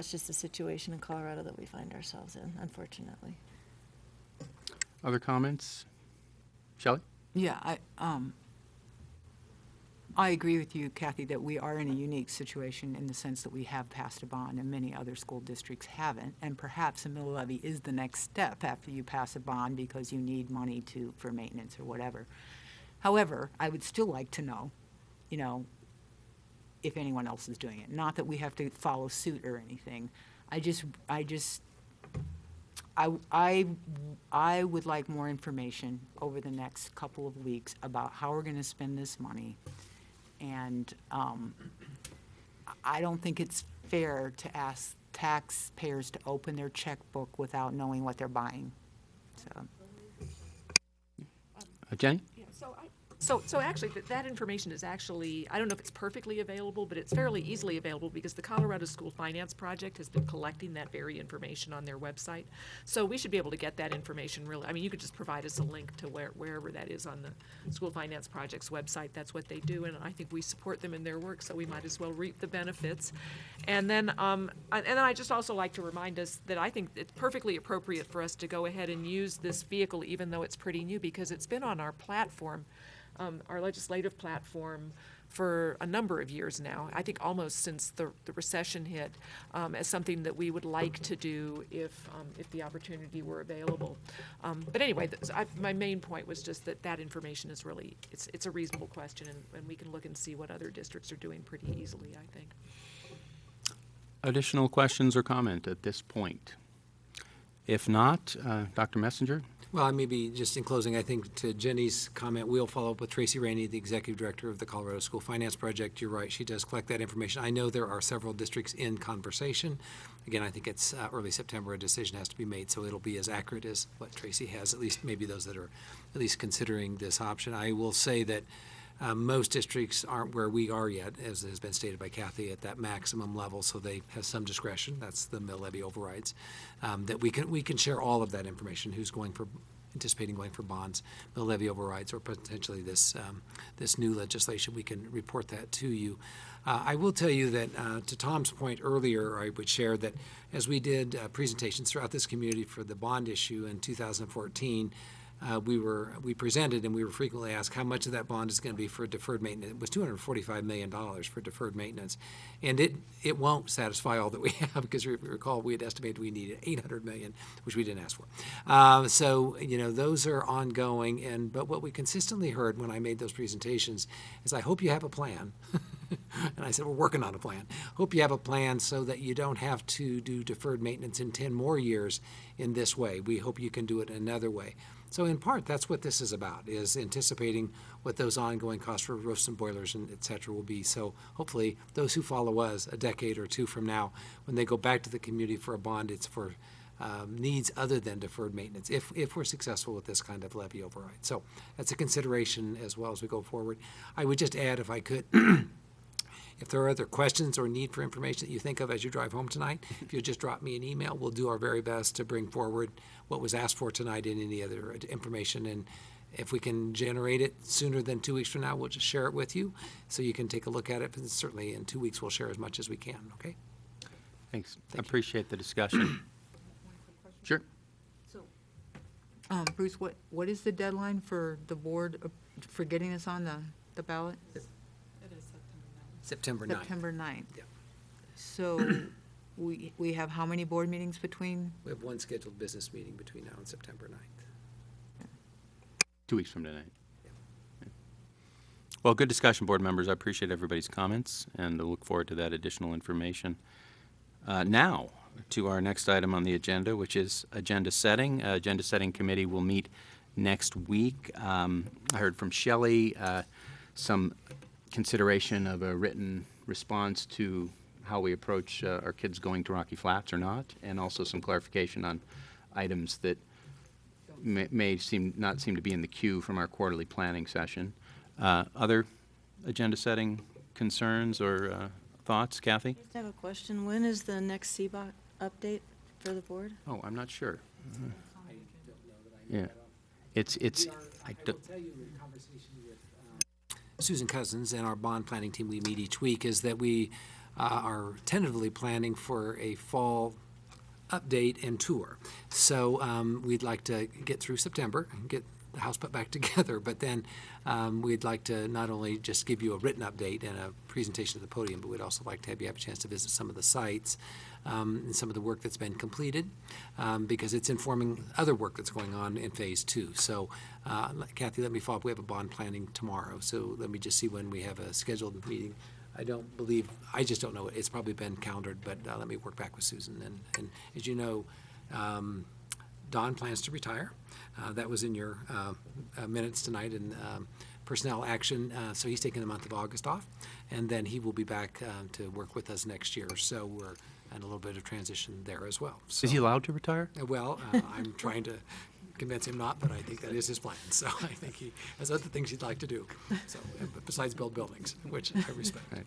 [SPEAKER 4] just the situation in Colorado that we find ourselves in, unfortunately.
[SPEAKER 1] Other comments? Shelley?
[SPEAKER 9] Yeah, I agree with you, Kathy, that we are in a unique situation in the sense that we have passed a bond and many other school districts haven't. And perhaps a mill levy is the next step after you pass a bond because you need money for maintenance or whatever. However, I would still like to know, if anyone else is doing it. Not that we have to follow suit or anything. I would like more information over the next couple of weeks about how we're going to spend this money. And I don't think it's fair to ask taxpayers to open their checkbook without knowing what they're buying. So.
[SPEAKER 1] Jenny?
[SPEAKER 7] Yeah, so actually, that information is actually, I don't know if it's perfectly available, but it's fairly easily available because the Colorado School Finance Project has been collecting that very information on their website. So we should be able to get that information really. I mean, you could just provide us a link to wherever that is on the School Finance Project's website. That's what they do, and I think we support them in their work, so we might as well reap the benefits. And then I just also like to remind us that I think it's perfectly appropriate for us to go ahead and use this vehicle, even though it's pretty new, because it's been on our platform, our legislative platform, for a number of years now. I think almost since the recession hit, as something that we would like to do if the opportunity were available. But anyway, my main point was just that information is really, it's a reasonable question, and we can look and see what other districts are doing pretty easily, I think.
[SPEAKER 1] Additional questions or comment at this point? If not, Dr. Messenger?
[SPEAKER 3] Well, maybe just in closing, I think to Jenny's comment, we'll follow up with Tracy Rainey, the Executive Director of the Colorado School Finance Project. You're right, she does collect that information. I know there are several districts in conversation. Again, I think it's early September, a decision has to be made, so it'll be as accurate as what Tracy has, at least maybe those that are at least considering this option. I will say that most districts aren't where we are yet, as has been stated by Kathy, at that maximum level, so they have some discretion. That's the mill levy overrides. That we can share all of that information, who's anticipating going for bonds, mill levy overrides, or potentially this new legislation. We can report that to you. I will tell you that to Tom's point earlier, I would share that as we did presentations throughout this community for the bond issue in 2014, we presented and we were frequently asked how much of that bond is going to be for deferred maintenance. It was $245 million for deferred maintenance. And it won't satisfy all that we have, because if you recall, we had estimated we needed $800 million, which we didn't ask for. So, those are ongoing. But what we consistently heard when I made those presentations is, I hope you have a plan. And I said, we're working on a plan. Hope you have a plan so that you don't have to do deferred maintenance in 10 more years in this way. We hope you can do it another way. So in part, that's what this is about, is anticipating what those ongoing costs for roofs and boilers and et cetera will be. So hopefully those who follow us a decade or two from now, when they go back to the community for a bond, it's for needs other than deferred maintenance, if we're successful with this kind of levy override. So that's a consideration as well as we go forward. I would just add, if I could, if there are other questions or need for information that you think of as you drive home tonight, if you'll just drop me an email, we'll do our very best to bring forward what was asked for tonight and any other information. And if we can generate it sooner than 2 weeks from now, we'll just share it with you so you can take a look at it. And certainly in 2 weeks, we'll share as much as we can, okay?
[SPEAKER 1] Thanks. Appreciate the discussion. Sure.
[SPEAKER 9] Bruce, what is the deadline for the board for getting this on the ballot?
[SPEAKER 3] September 9th.
[SPEAKER 9] September 9th.
[SPEAKER 3] Yeah.
[SPEAKER 9] So we have how many board meetings between?
[SPEAKER 3] We have one scheduled business meeting between now and September 9th.
[SPEAKER 1] 2 weeks from tonight. Well, good discussion, board members. I appreciate everybody's comments, and I look forward to that additional information. Now, to our next item on the agenda, which is agenda setting. Agenda setting committee will meet next week. I heard from Shelley some consideration of a written response to how we approach our kids going to Rocky Flats or not, and also some clarification on items that may not seem to be in the queue from our quarterly planning session. Other agenda setting concerns or thoughts, Kathy?
[SPEAKER 4] I just have a question. When is the next CBOC update for the board?
[SPEAKER 1] Oh, I'm not sure.
[SPEAKER 3] I don't know that I
[SPEAKER 1] Yeah, it's.
[SPEAKER 3] I will tell you, in conversation with Susan Cousins and our bond planning team, we meet each week, is that we are tentatively planning for a fall update and tour. So we'd like to get through September and get the house put back together, but then we'd like to not only just give you a written update and a presentation at the podium, but we'd also like to have you have a chance to visit some of the sites and some of the work that's been completed, because it's informing other work that's going on in phase 2. So Kathy, let me follow up. We have a bond planning tomorrow, so let me just see when we have a scheduled meeting. I just don't know. It's probably been calendared, but let me work back with Susan. And as you know, Don plans to retire. That was in your minutes tonight in personnel action. So he's taking the month of August off, and then he will be back to work with us next year. So we're in a little bit of transition there as well. So,
[SPEAKER 1] Is he allowed to retire?
[SPEAKER 3] Well, I'm trying to convince him not, but I think that is his plan. So I think he has other things he'd like to do. So besides build buildings, which I respect.
[SPEAKER 1] Right.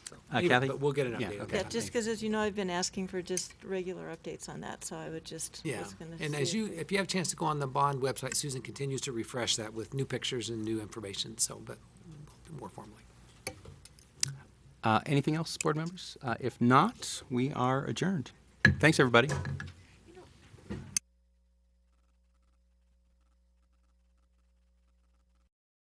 [SPEAKER 3] So, anyway,
[SPEAKER 1] Kathy?
[SPEAKER 3] but we'll get an update.
[SPEAKER 1] Yeah,
[SPEAKER 3] on
[SPEAKER 1] okay.
[SPEAKER 4] Yeah,
[SPEAKER 3] that.
[SPEAKER 4] just because, as you know, I've been asking for just regular updates on that, so I would just,
[SPEAKER 3] Yeah,
[SPEAKER 4] was gonna
[SPEAKER 3] and
[SPEAKER 4] see
[SPEAKER 3] if you have a chance to go on the bond website, Susan continues to refresh that with new pictures and new information, so, but more formally.
[SPEAKER 1] Anything else, board members? If not, we are adjourned. Thanks, everybody.